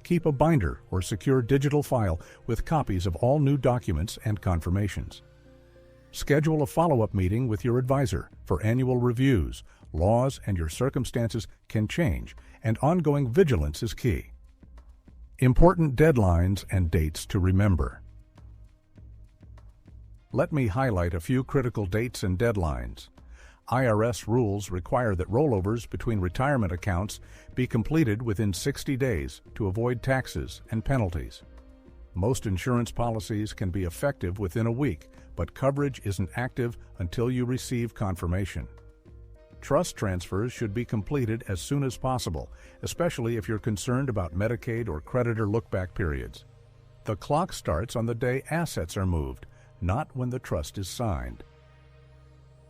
Keep a binder or secure digital file with copies of all new documents and confirmations. Schedule a follow-up meeting with your advisor for annual reviews. Laws and your circumstances can change, and ongoing vigilance is key. Important deadlines and dates to remember. Let me highlight a few critical dates and deadlines. IRS rules require that rollovers between retirement accounts be completed within 60 days to avoid taxes and penalties. Most insurance policies can be effective within a week, but coverage isn't active until you receive confirmation. Trust transfers should be completed as soon as possible, especially if you're concerned about Medicaid or creditor look-back periods. The clock starts on the day assets are moved, not when the trust is signed.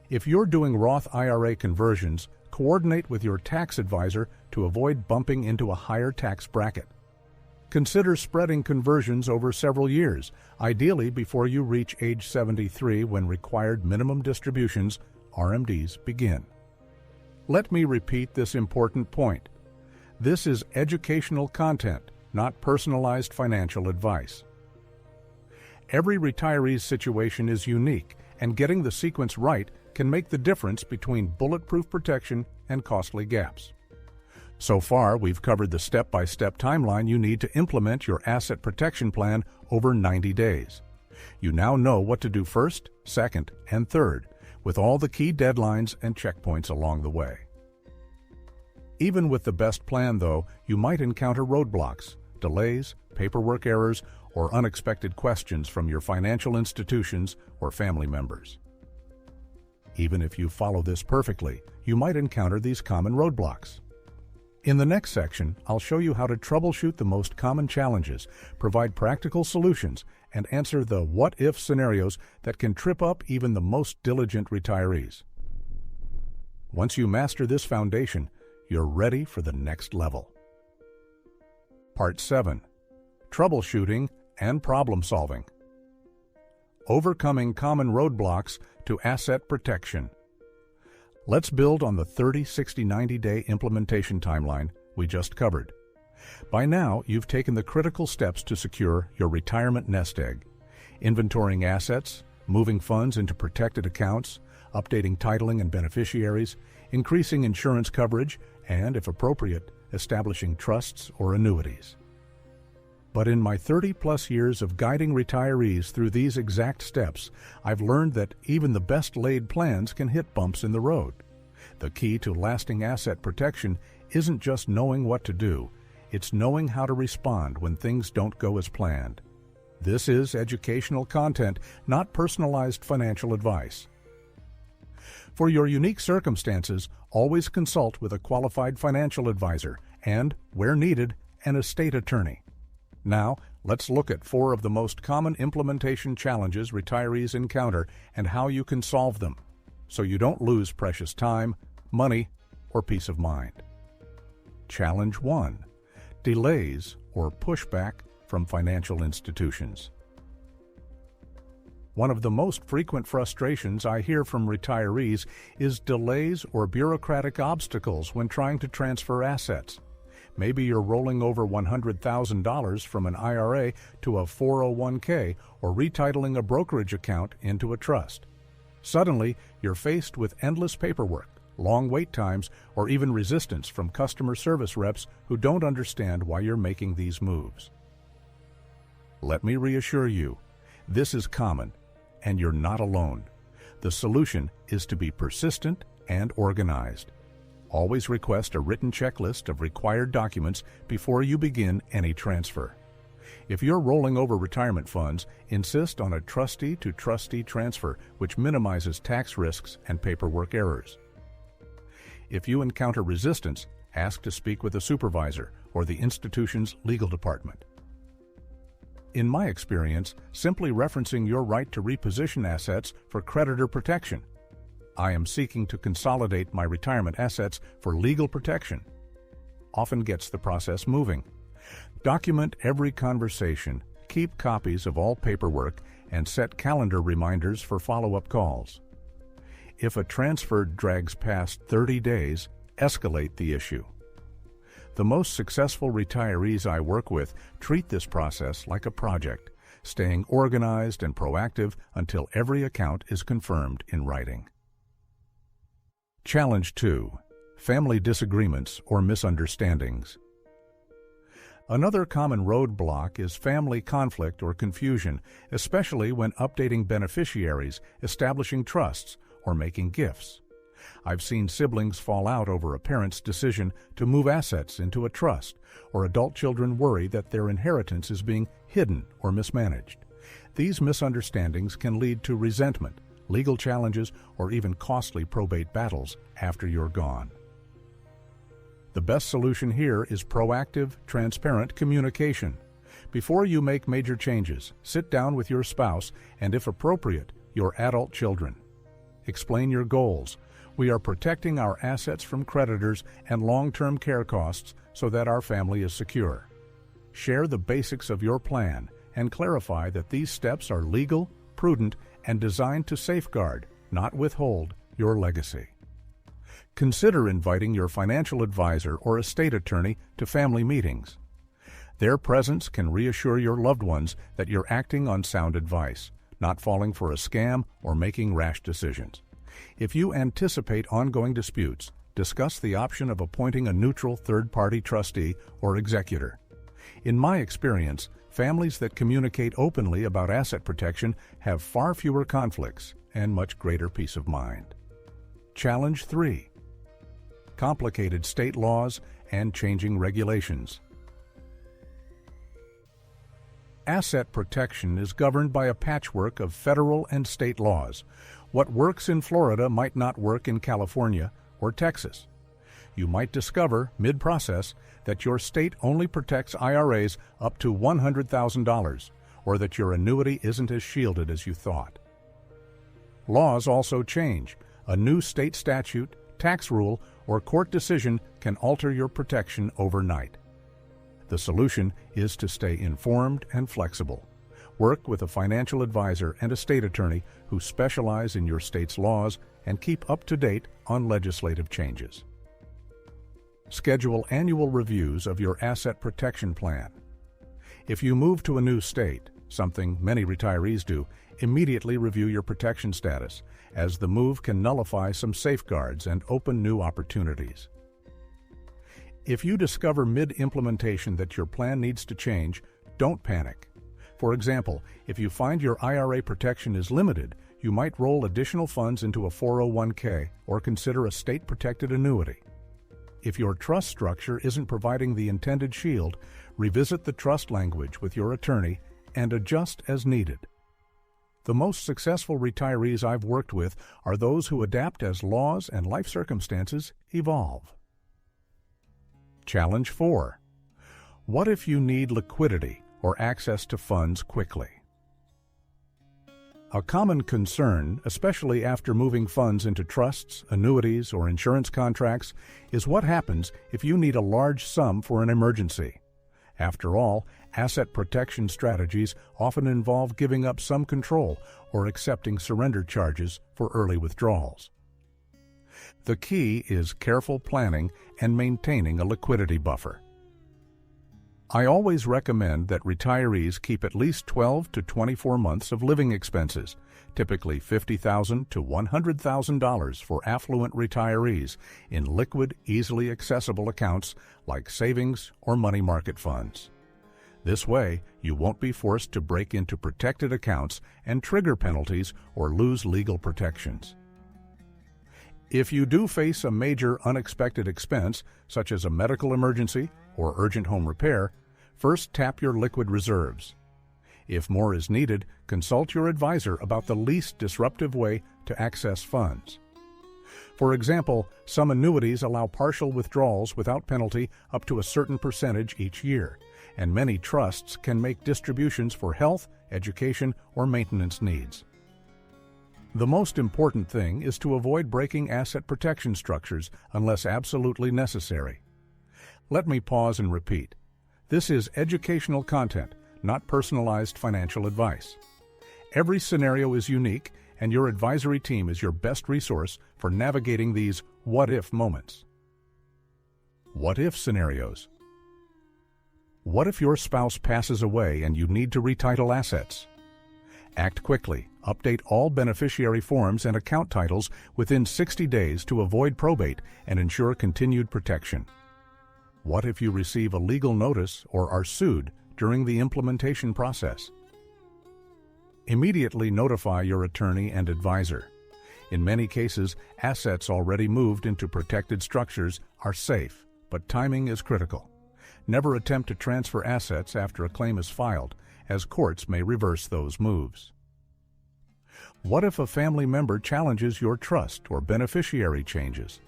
If you're doing Roth IRA conversions, coordinate with your tax advisor to avoid bumping into a higher tax bracket. Consider spreading conversions over several years, ideally before you reach age 73 when required minimum distributions, RMDs, begin. Let me repeat this important point. This is educational content, not personalized financial advice. Every retiree's situation is unique, and getting the sequence right can make the difference between bulletproof protection and costly gaps. So far, we've covered the step-by-step timeline you need to implement your asset protection plan over 90 days. You now know what to do first, second, and third, with all the key deadlines and checkpoints along the way. Even with the best plan, though, you might encounter roadblocks, delays, paperwork errors, or unexpected questions from your financial institutions or family members. Even if you follow this perfectly, you might encounter these common roadblocks. In the next section, I'll show you how to troubleshoot the most common challenges, provide practical solutions, and answer the what-if scenarios that can trip up even the most diligent retirees. Once you master this foundation, you're ready for the next level. Part 7. Troubleshooting and Problem Solving. Overcoming common roadblocks to asset protection. Let's build on the 30, 60, 90-day implementation timeline we just covered. By now, you've taken the critical steps to secure your retirement nest egg: inventorying assets, moving funds into protected accounts, updating titling and beneficiaries, increasing insurance coverage, and, if appropriate, establishing trusts or annuities. But in my 30-plus years of guiding retirees through these exact steps, I've learned that even the best-laid plans can hit bumps in the road. The key to lasting asset protection isn't just knowing what to do, it's knowing how to respond when things don't go as planned. This is educational content, not personalized financial advice. For your unique circumstances, always consult with a qualified financial advisor and, where needed, an estate attorney. Now, let's look at 4 of the most common implementation challenges retirees encounter and how you can solve them, so you don't lose precious time, money, or peace of mind. Challenge 1: delays or pushback from financial institutions. One of the most frequent frustrations I hear from retirees is delays or bureaucratic obstacles when trying to transfer assets. Maybe you're rolling over $100,000 from an IRA to a 401k or retitling a brokerage account into a trust. Suddenly, you're faced with endless paperwork, long wait times, or even resistance from customer service reps who don't understand why you're making these moves. Let me reassure you, this is common, and you're not alone. The solution is to be persistent and organized. Always request a written checklist of required documents before you begin any transfer. If you're rolling over retirement funds, insist on a trustee-to-trustee transfer, which minimizes tax risks and paperwork errors. If you encounter resistance, ask to speak with a supervisor or the institution's legal department. In my experience, simply referencing your right to reposition assets for creditor protection. I am seeking to consolidate my retirement assets for legal protection, often gets the process moving. Document every conversation, keep copies of all paperwork, and set calendar reminders for follow-up calls. If a transfer drags past 30 days, escalate the issue. The most successful retirees I work with treat this process like a project, staying organized and proactive until every account is confirmed in writing. Challenge 2: family disagreements or misunderstandings. Another common roadblock is family conflict or confusion, especially when updating beneficiaries, establishing trusts, or making gifts. I've seen siblings fall out over a parent's decision to move assets into a trust, or adult children worry that their inheritance is being hidden or mismanaged. These misunderstandings can lead to resentment, legal challenges, or even costly probate battles after you're gone. The best solution here is proactive, transparent communication. Before you make major changes, sit down with your spouse and, if appropriate, your adult children. Explain your goals. We are protecting our assets from creditors and long-term care costs so that our family is secure. Share the basics of your plan and clarify that these steps are legal, prudent, and designed to safeguard, not withhold, your legacy. Consider inviting your financial advisor or estate attorney to family meetings. Their presence can reassure your loved ones that you're acting on sound advice, not falling for a scam or making rash decisions. If you anticipate ongoing disputes, discuss the option of appointing a neutral third-party trustee or executor. In my experience, families that communicate openly about asset protection have far fewer conflicts and much greater peace of mind. Challenge 3: complicated state laws and changing regulations. Asset protection is governed by a patchwork of federal and state laws. What works in Florida might not work in California or Texas. You might discover, mid-process, that your state only protects IRAs up to $100,000, or that your annuity isn't as shielded as you thought. Laws also change. A new state statute, tax rule, or court decision can alter your protection overnight. The solution is to stay informed and flexible. Work with a financial advisor and estate attorney who specialize in your state's laws and keep up to date on legislative changes. Schedule annual reviews of your asset protection plan. If you move to a new state, something many retirees do, immediately review your protection status, as the move can nullify some safeguards and open new opportunities. If you discover mid-implementation that your plan needs to change, don't panic. For example, if you find your IRA protection is limited, you might roll additional funds into a 401k or consider a state-protected annuity. If your trust structure isn't providing the intended shield, revisit the trust language with your attorney and adjust as needed. The most successful retirees I've worked with are those who adapt as laws and life circumstances evolve. Challenge 4. What if you need liquidity or access to funds quickly? A common concern, especially after moving funds into trusts, annuities, or insurance contracts, is what happens if you need a large sum for an emergency. After all, asset protection strategies often involve giving up some control or accepting surrender charges for early withdrawals. The key is careful planning and maintaining a liquidity buffer. I always recommend that retirees keep at least 12 to 24 months of living expenses, typically $50,000 to $100,000 for affluent retirees, in liquid, easily accessible accounts like savings or money market funds. This way, you won't be forced to break into protected accounts and trigger penalties or lose legal protections. If you do face a major unexpected expense, such as a medical emergency or urgent home repair, first tap your liquid reserves. If more is needed, consult your advisor about the least disruptive way to access funds. For example, some annuities allow partial withdrawals without penalty up to a certain percentage each year, and many trusts can make distributions for health, education, or maintenance needs. The most important thing is to avoid breaking asset protection structures unless absolutely necessary. Let me pause and repeat. This is educational content, not personalized financial advice. Every scenario is unique, and your advisory team is your best resource for navigating these what-if moments. What-if scenarios. What if your spouse passes away and you need to retitle assets? Act quickly. Update all beneficiary forms and account titles within 60 days to avoid probate and ensure continued protection. What if you receive a legal notice or are sued during the implementation process? Immediately notify your attorney and advisor. In many cases, assets already moved into protected structures are safe, but timing is critical. Never attempt to transfer assets after a claim is filed, as courts may reverse those moves. What if a family member challenges your trust or beneficiary changes?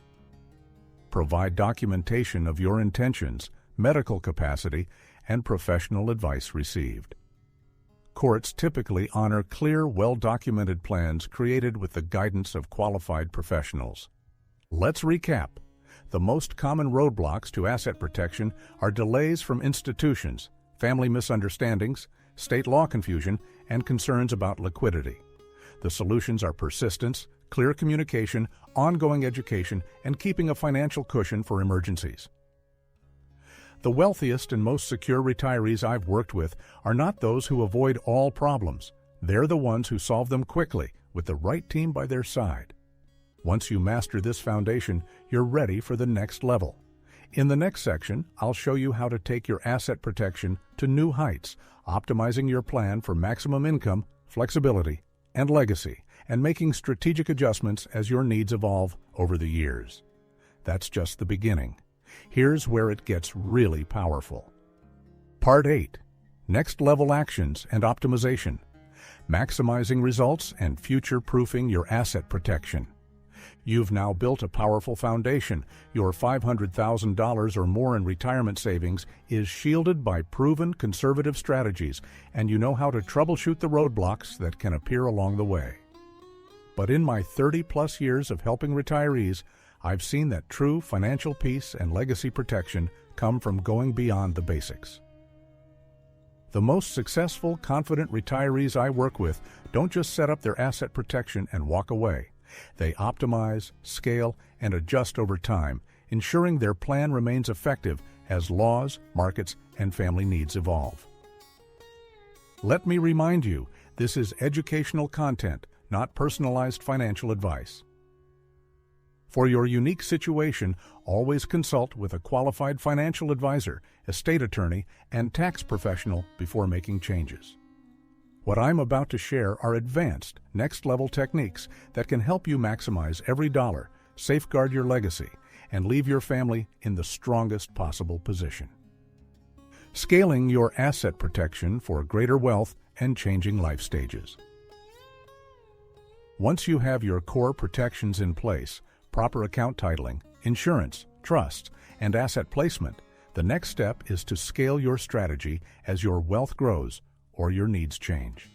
Provide documentation of your intentions, medical capacity, and professional advice received. Courts typically honor clear, well-documented plans created with the guidance of qualified professionals. Let's recap. The most common roadblocks to asset protection are delays from institutions, family misunderstandings, state law confusion, and concerns about liquidity. The solutions are persistence, clear communication, ongoing education, and keeping a financial cushion for emergencies. The wealthiest and most secure retirees I've worked with are not those who avoid all problems. They're the ones who solve them quickly, with the right team by their side. Once you master this foundation, you're ready for the next level. In the next section, I'll show you how to take your asset protection to new heights, optimizing your plan for maximum income, flexibility, and legacy, and making strategic adjustments as your needs evolve over the years. That's just the beginning. Here's where it gets really powerful. Part 8. Next Level Actions and Optimization. Maximizing results and future-proofing your asset protection. You've now built a powerful foundation. Your $500,000 or more in retirement savings is shielded by proven conservative strategies, and you know how to troubleshoot the roadblocks that can appear along the way. But in my 30-plus years of helping retirees, I've seen that true financial peace and legacy protection come from going beyond the basics. The most successful, confident retirees I work with don't just set up their asset protection and walk away. They optimize, scale, and adjust over time, ensuring their plan remains effective as laws, markets, and family needs evolve. Let me remind you, this is educational content, not personalized financial advice. For your unique situation, always consult with a qualified financial advisor, estate attorney, and tax professional before making changes. What I'm about to share are advanced, next-level techniques that can help you maximize every dollar, safeguard your legacy, and leave your family in the strongest possible position. Scaling your asset protection for greater wealth and changing life stages. Once you have your core protections in place, proper account titling, insurance, trusts, and asset placement, the next step is to scale your strategy as your wealth grows or your needs change.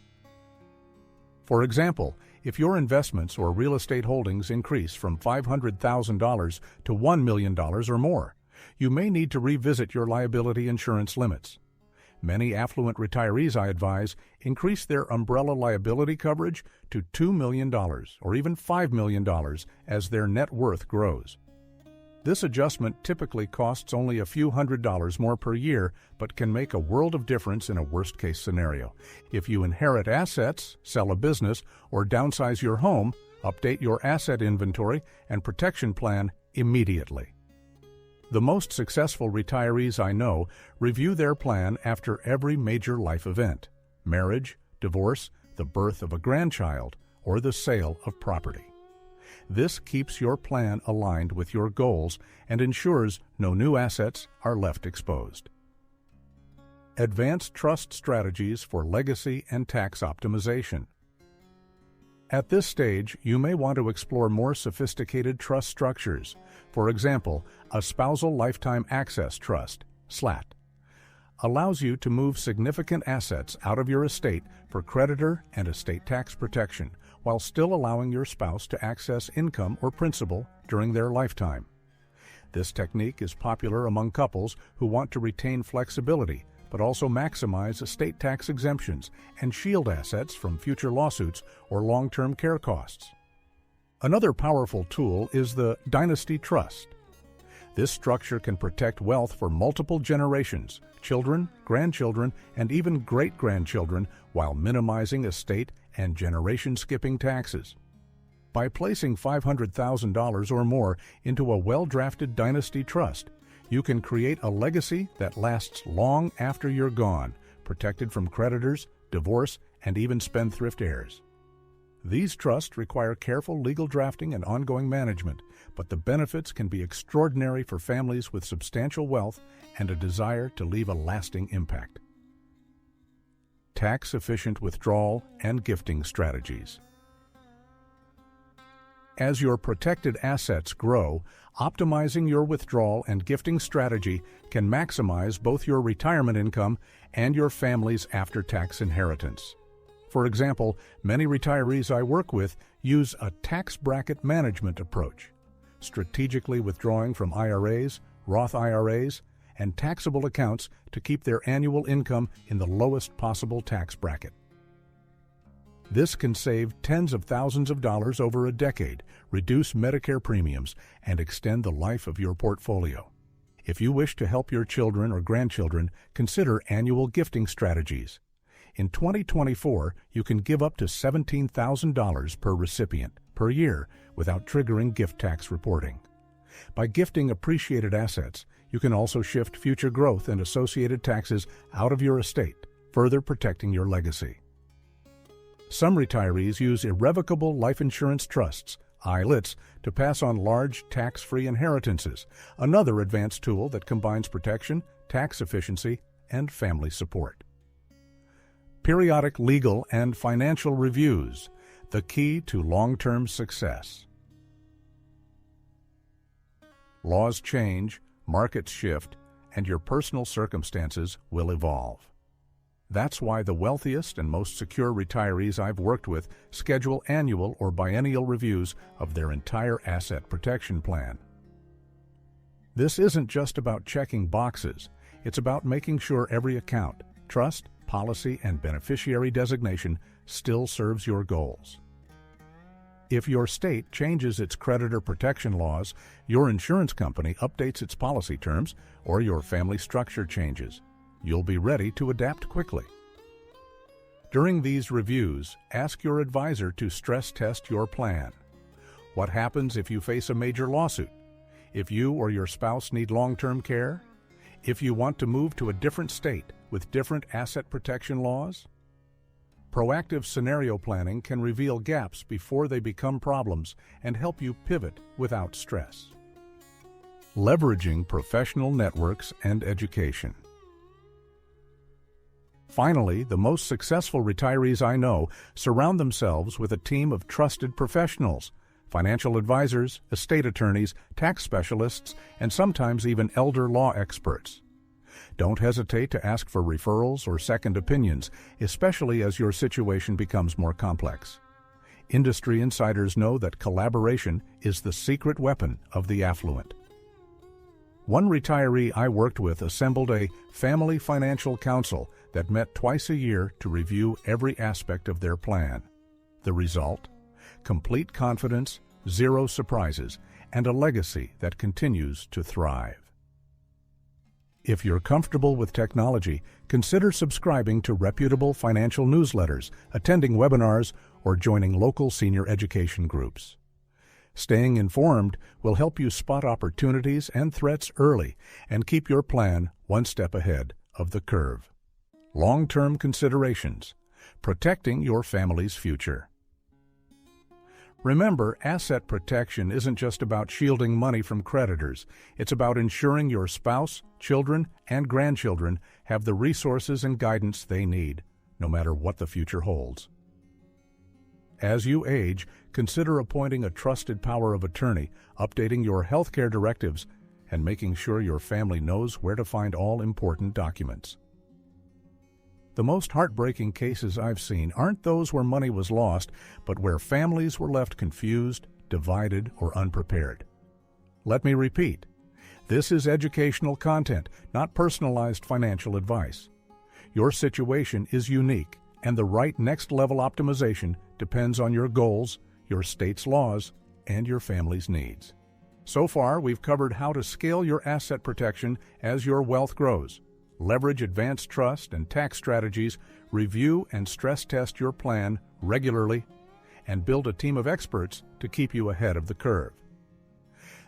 For example, if your investments or real estate holdings increase from $500,000 to $1 million or more, you may need to revisit your liability insurance limits. Many affluent retirees I advise increase their umbrella liability coverage to $2 million or even $5 million as their net worth grows. This adjustment typically costs only a few $100s more per year, but can make a world of difference in a worst-case scenario. If you inherit assets, sell a business, or downsize your home, update your asset inventory and protection plan immediately. The most successful retirees I know review their plan after every major life event: marriage, divorce, the birth of a grandchild, or the sale of property. This keeps your plan aligned with your goals and ensures no new assets are left exposed. Advanced trust strategies for legacy and tax optimization. At this stage, you may want to explore more sophisticated trust structures. For example, a spousal lifetime access trust, SLAT, allows you to move significant assets out of your estate for creditor and estate tax protection, while still allowing your spouse to access income or principal during their lifetime. This technique is popular among couples who want to retain flexibility, but also maximize estate tax exemptions and shield assets from future lawsuits or long-term care costs. Another powerful tool is the Dynasty Trust. This structure can protect wealth for multiple generations, children, grandchildren, and even great-grandchildren, while minimizing estate and generation-skipping taxes. By placing $500,000 or more into a well-drafted Dynasty Trust, you can create a legacy that lasts long after you're gone, protected from creditors, divorce, and even spendthrift heirs. These trusts require careful legal drafting and ongoing management, but the benefits can be extraordinary for families with substantial wealth and a desire to leave a lasting impact. Tax-efficient withdrawal and gifting strategies. As your protected assets grow, optimizing your withdrawal and gifting strategy can maximize both your retirement income and your family's after-tax inheritance. For example, many retirees I work with use a tax bracket management approach, strategically withdrawing from IRAs, Roth IRAs, and taxable accounts to keep their annual income in the lowest possible tax bracket. This can save tens of thousands of dollars over a decade, reduce Medicare premiums, and extend the life of your portfolio. If you wish to help your children or grandchildren, consider annual gifting strategies. In 2024, you can give up to $17,000 per recipient per year without triggering gift tax reporting. By gifting appreciated assets, you can also shift future growth and associated taxes out of your estate, further protecting your legacy. Some retirees use irrevocable life insurance trusts, ILITs, to pass on large tax-free inheritances, another advanced tool that combines protection, tax efficiency, and family support. Periodic legal and financial reviews, the key to long-term success. Laws change, markets shift, and your personal circumstances will evolve. That's why the wealthiest and most secure retirees I've worked with schedule annual or biennial reviews of their entire asset protection plan. This isn't just about checking boxes. It's about making sure every account, trust, policy, and beneficiary designation still serves your goals. If your state changes its creditor protection laws, your insurance company updates its policy terms, or your family structure changes, you'll be ready to adapt quickly. During these reviews, ask your advisor to stress test your plan. What happens if you face a major lawsuit? If you or your spouse need long-term care? If you want to move to a different state with different asset protection laws? Proactive scenario planning can reveal gaps before they become problems and help you pivot without stress. Leveraging professional networks and education. Finally, the most successful retirees I know surround themselves with a team of trusted professionals, financial advisors, estate attorneys, tax specialists, and sometimes even elder law experts. Don't hesitate to ask for referrals or second opinions, especially as your situation becomes more complex. Industry insiders know that collaboration is the secret weapon of the affluent. One retiree I worked with assembled a family financial council that met twice a year to review every aspect of their plan. The result? Complete confidence, zero surprises, and a legacy that continues to thrive. If you're comfortable with technology, consider subscribing to reputable financial newsletters, attending webinars, or joining local senior education groups. Staying informed will help you spot opportunities and threats early and keep your plan one step ahead of the curve. Long-term considerations: protecting your family's future. Remember, asset protection isn't just about shielding money from creditors. It's about ensuring your spouse, children, and grandchildren have the resources and guidance they need, no matter what the future holds. As you age, consider appointing a trusted power of attorney, updating your healthcare directives, and making sure your family knows where to find all important documents. The most heartbreaking cases I've seen aren't those where money was lost, but where families were left confused, divided, or unprepared. Let me repeat, this is educational content, not personalized financial advice. Your situation is unique, and the right next-level optimization depends on your goals, your state's laws, and your family's needs. So far, we've covered how to scale your asset protection as your wealth grows, leverage advanced trust and tax strategies, review and stress test your plan regularly, and build a team of experts to keep you ahead of the curve.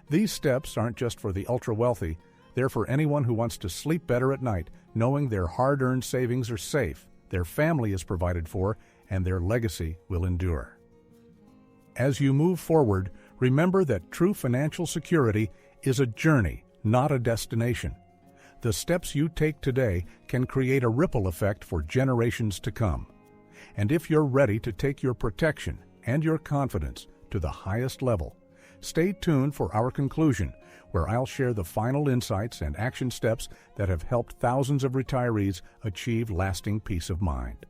These steps aren't just for the ultra-wealthy, they're for anyone who wants to sleep better at night, knowing their hard-earned savings are safe, their family is provided for, and their legacy will endure. As you move forward, remember that true financial security is a journey, not a destination. The steps you take today can create a ripple effect for generations to come. And if you're ready to take your protection and your confidence to the highest level, stay tuned for our conclusion, where I'll share the final insights and action steps that have helped thousands of retirees achieve lasting peace of mind.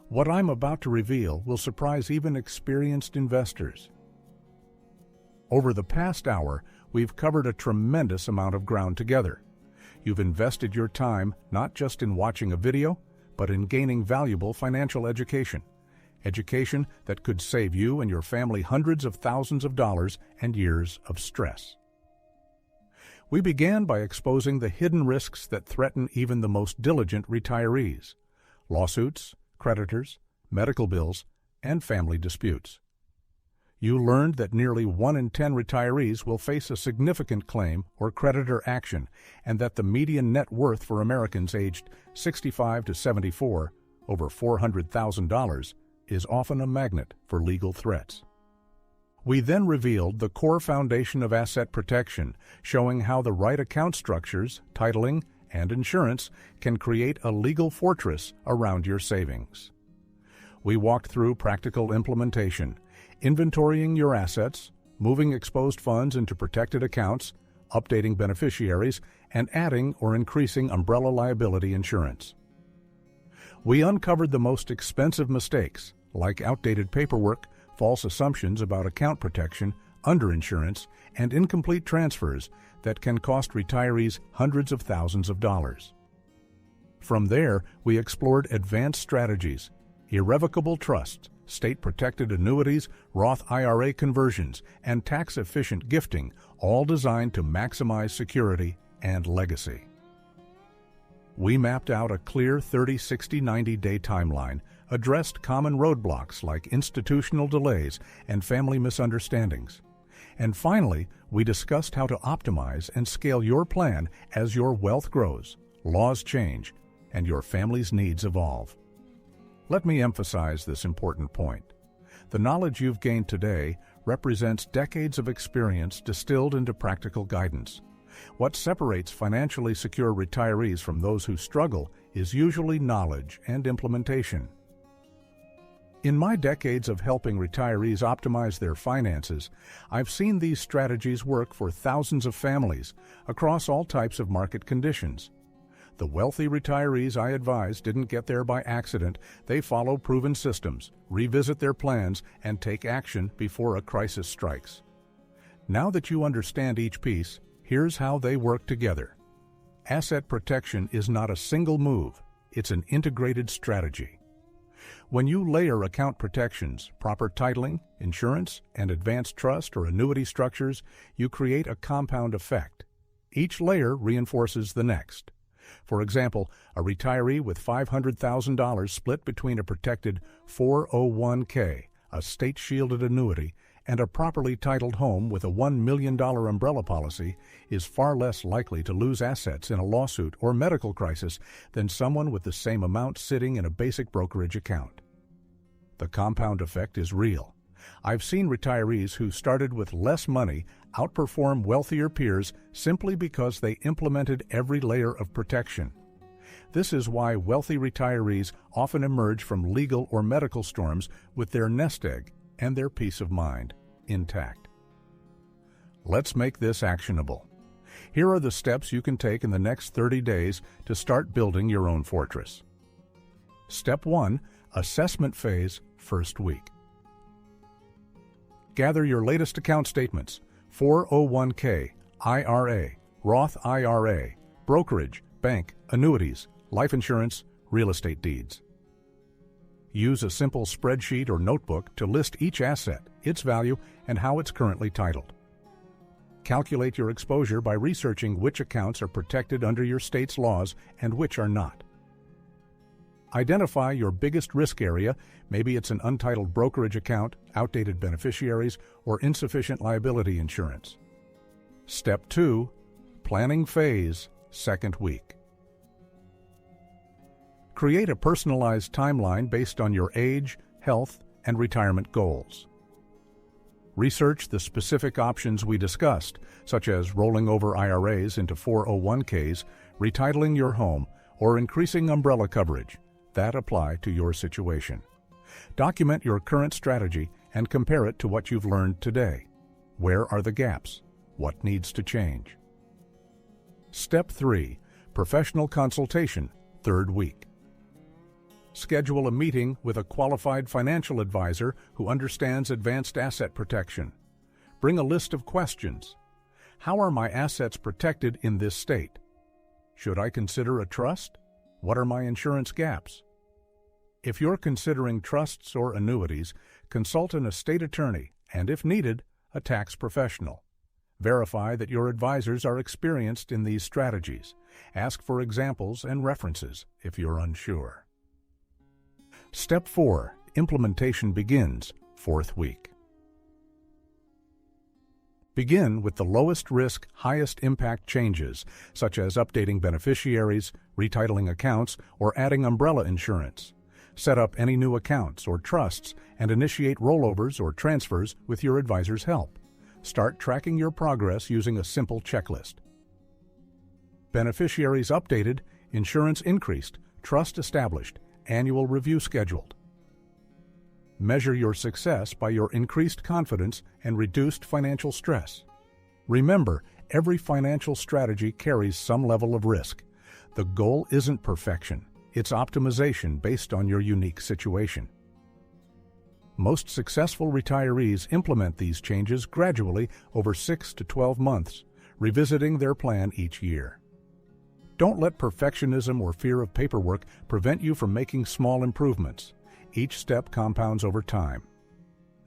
What I'm about to reveal will surprise even experienced investors. Over the past hour, we've covered a tremendous amount of ground together. You've invested your time not just in watching a video, but in gaining valuable financial education. Education that could save you and your family hundreds of thousands of dollars and years of stress. We began by exposing the hidden risks that threaten even the most diligent retirees: lawsuits, creditors, medical bills, and family disputes. You learned that nearly 1 in 10 retirees will face a significant claim or creditor action, and that the median net worth for Americans aged 65 to 74, over $400,000, is often a magnet for legal threats. We then revealed the core foundation of asset protection, showing how the right account structures, titling, and insurance can create a legal fortress around your savings. We walked through practical implementation, inventorying your assets, moving exposed funds into protected accounts, updating beneficiaries, and adding or increasing umbrella liability insurance. We uncovered the most expensive mistakes, like outdated paperwork, false assumptions about account protection, underinsurance, and incomplete transfers that can cost retirees hundreds of thousands of dollars. From there, we explored advanced strategies, irrevocable trusts, state-protected annuities, Roth IRA conversions, and tax-efficient gifting, all designed to maximize security and legacy. We mapped out a clear 30, 60, 90-day timeline, addressed common roadblocks like institutional delays and family misunderstandings. And finally, we discussed how to optimize and scale your plan as your wealth grows, laws change, and your family's needs evolve. Let me emphasize this important point. The knowledge you've gained today represents decades of experience distilled into practical guidance. What separates financially secure retirees from those who struggle is usually knowledge and implementation. In my decades of helping retirees optimize their finances, I've seen these strategies work for thousands of families across all types of market conditions. The wealthy retirees I advise didn't get there by accident. They follow proven systems, revisit their plans, and take action before a crisis strikes. Now that you understand each piece, here's how they work together. Asset protection is not a single move, it's an integrated strategy. When you layer account protections, proper titling, insurance, and advanced trust or annuity structures, you create a compound effect. Each layer reinforces the next. For example, a retiree with $500,000 split between a protected 401k, a state-shielded annuity, and a properly titled home with a $1 million umbrella policy is far less likely to lose assets in a lawsuit or medical crisis than someone with the same amount sitting in a basic brokerage account. The compound effect is real. I've seen retirees who started with less money outperform wealthier peers simply because they implemented every layer of protection. This is why wealthy retirees often emerge from legal or medical storms with their nest egg and their peace of mind intact. Let's make this actionable. Here are the steps you can take in the next 30 days to start building your own fortress. Step 1. Assessment phase, first week. Gather your latest account statements: 401k, IRA, Roth IRA, brokerage, bank, annuities, life insurance, real estate deeds. Use a simple spreadsheet or notebook to list each asset, its value, and how it's currently titled. Calculate your exposure by researching which accounts are protected under your state's laws and which are not. Identify your biggest risk area. Maybe it's an untitled brokerage account, outdated beneficiaries, or insufficient liability insurance. Step 2. Planning phase, second week. Create a personalized timeline based on your age, health, and retirement goals. Research the specific options we discussed, such as rolling over IRAs into 401ks, retitling your home, or increasing umbrella coverage that apply to your situation. Document your current strategy and compare it to what you've learned today. Where are the gaps? What needs to change? Step 3. Professional consultation, third week. Schedule a meeting with a qualified financial advisor who understands advanced asset protection. Bring a list of questions. How are my assets protected in this state? Should I consider a trust? What are my insurance gaps? If you're considering trusts or annuities, consult an estate attorney and, if needed, a tax professional. Verify that your advisors are experienced in these strategies. Ask for examples and references if you're unsure. Step 4. Implementation begins, fourth week. Begin with the lowest risk, highest impact changes, such as updating beneficiaries, retitling accounts, or adding umbrella insurance. Set up any new accounts or trusts and initiate rollovers or transfers with your advisor's help. Start tracking your progress using a simple checklist. Beneficiaries updated, insurance increased, trust established, annual review scheduled. Measure your success by your increased confidence and reduced financial stress. Remember, every financial strategy carries some level of risk. The goal isn't perfection, it's optimization based on your unique situation. Most successful retirees implement these changes gradually over 6 to 12 months, revisiting their plan each year. Don't let perfectionism or fear of paperwork prevent you from making small improvements. Each step compounds over time.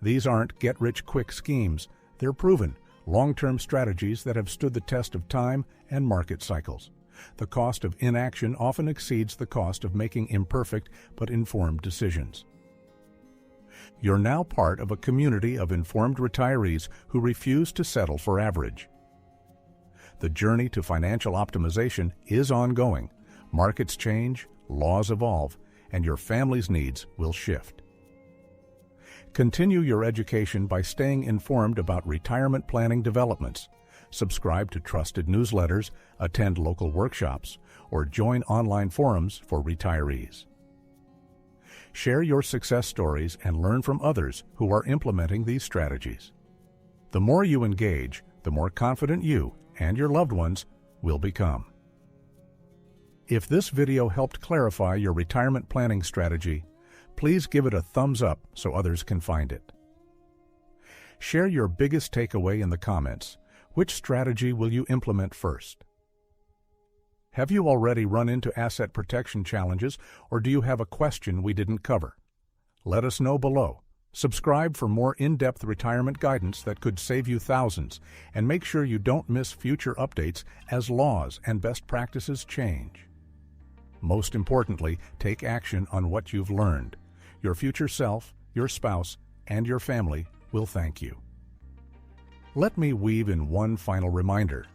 These aren't get-rich-quick schemes. They're proven, long-term strategies that have stood the test of time and market cycles. The cost of inaction often exceeds the cost of making imperfect but informed decisions. You're now part of a community of informed retirees who refuse to settle for average. The journey to financial optimization is ongoing. Markets change, laws evolve, and your family's needs will shift. Continue your education by staying informed about retirement planning developments. Subscribe to trusted newsletters, attend local workshops, or join online forums for retirees. Share your success stories and learn from others who are implementing these strategies. The more you engage, the more confident you and your loved ones will become. If this video helped clarify your retirement planning strategy, please give it a thumbs up so others can find it. Share your biggest takeaway in the comments. Which strategy will you implement first? Have you already run into asset protection challenges, or do you have a question we didn't cover? Let us know below. Subscribe for more in-depth retirement guidance that could save you thousands, and make sure you don't miss future updates as laws and best practices change. Most importantly, take action on what you've learned. Your future self, your spouse, and your family will thank you. Let me weave in one final reminder.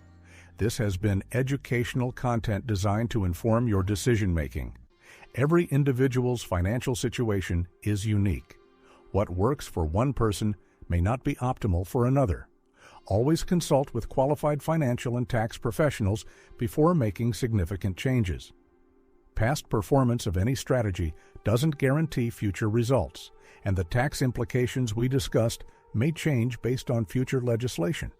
This has been educational content designed to inform your decision-making. Every individual's financial situation is unique. What works for one person may not be optimal for another. Always consult with qualified financial and tax professionals before making significant changes. Past performance of any strategy doesn't guarantee future results, and the tax implications we discussed may change based on future legislation.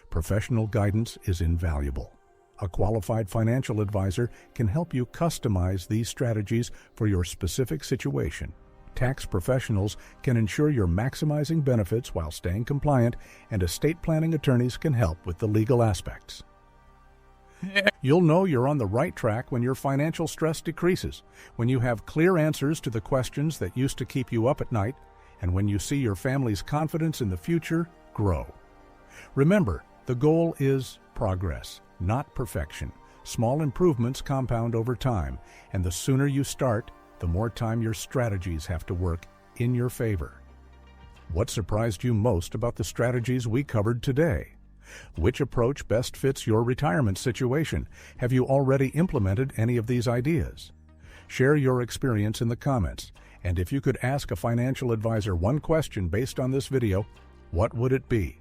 Professional guidance is invaluable. A qualified financial advisor can help you customize these strategies for your specific situation. Tax professionals can ensure you're maximizing benefits while staying compliant, and estate planning attorneys can help with the legal aspects. You'll know you're on the right track when your financial stress decreases, when you have clear answers to the questions that used to keep you up at night, and when you see your family's confidence in the future grow. Remember, the goal is progress, not perfection. Small improvements compound over time, and the sooner you start, the more time your strategies have to work in your favor. What surprised you most about the strategies we covered today? Which approach best fits your retirement situation? Have you already implemented any of these ideas? Share your experience in the comments, and if you could ask a financial advisor one question based on this video, what would it be?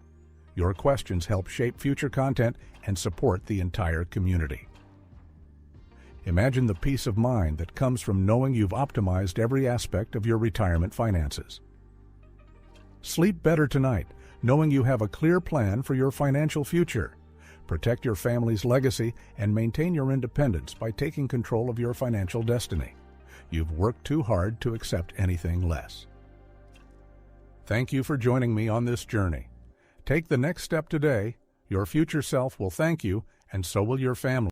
Your questions help shape future content and support the entire community. Imagine the peace of mind that comes from knowing you've optimized every aspect of your retirement finances. Sleep better tonight, knowing you have a clear plan for your financial future. Protect your family's legacy and maintain your independence by taking control of your financial destiny. You've worked too hard to accept anything less. Thank you for joining me on this journey. Take the next step today. Your future self will thank you, and so will your family.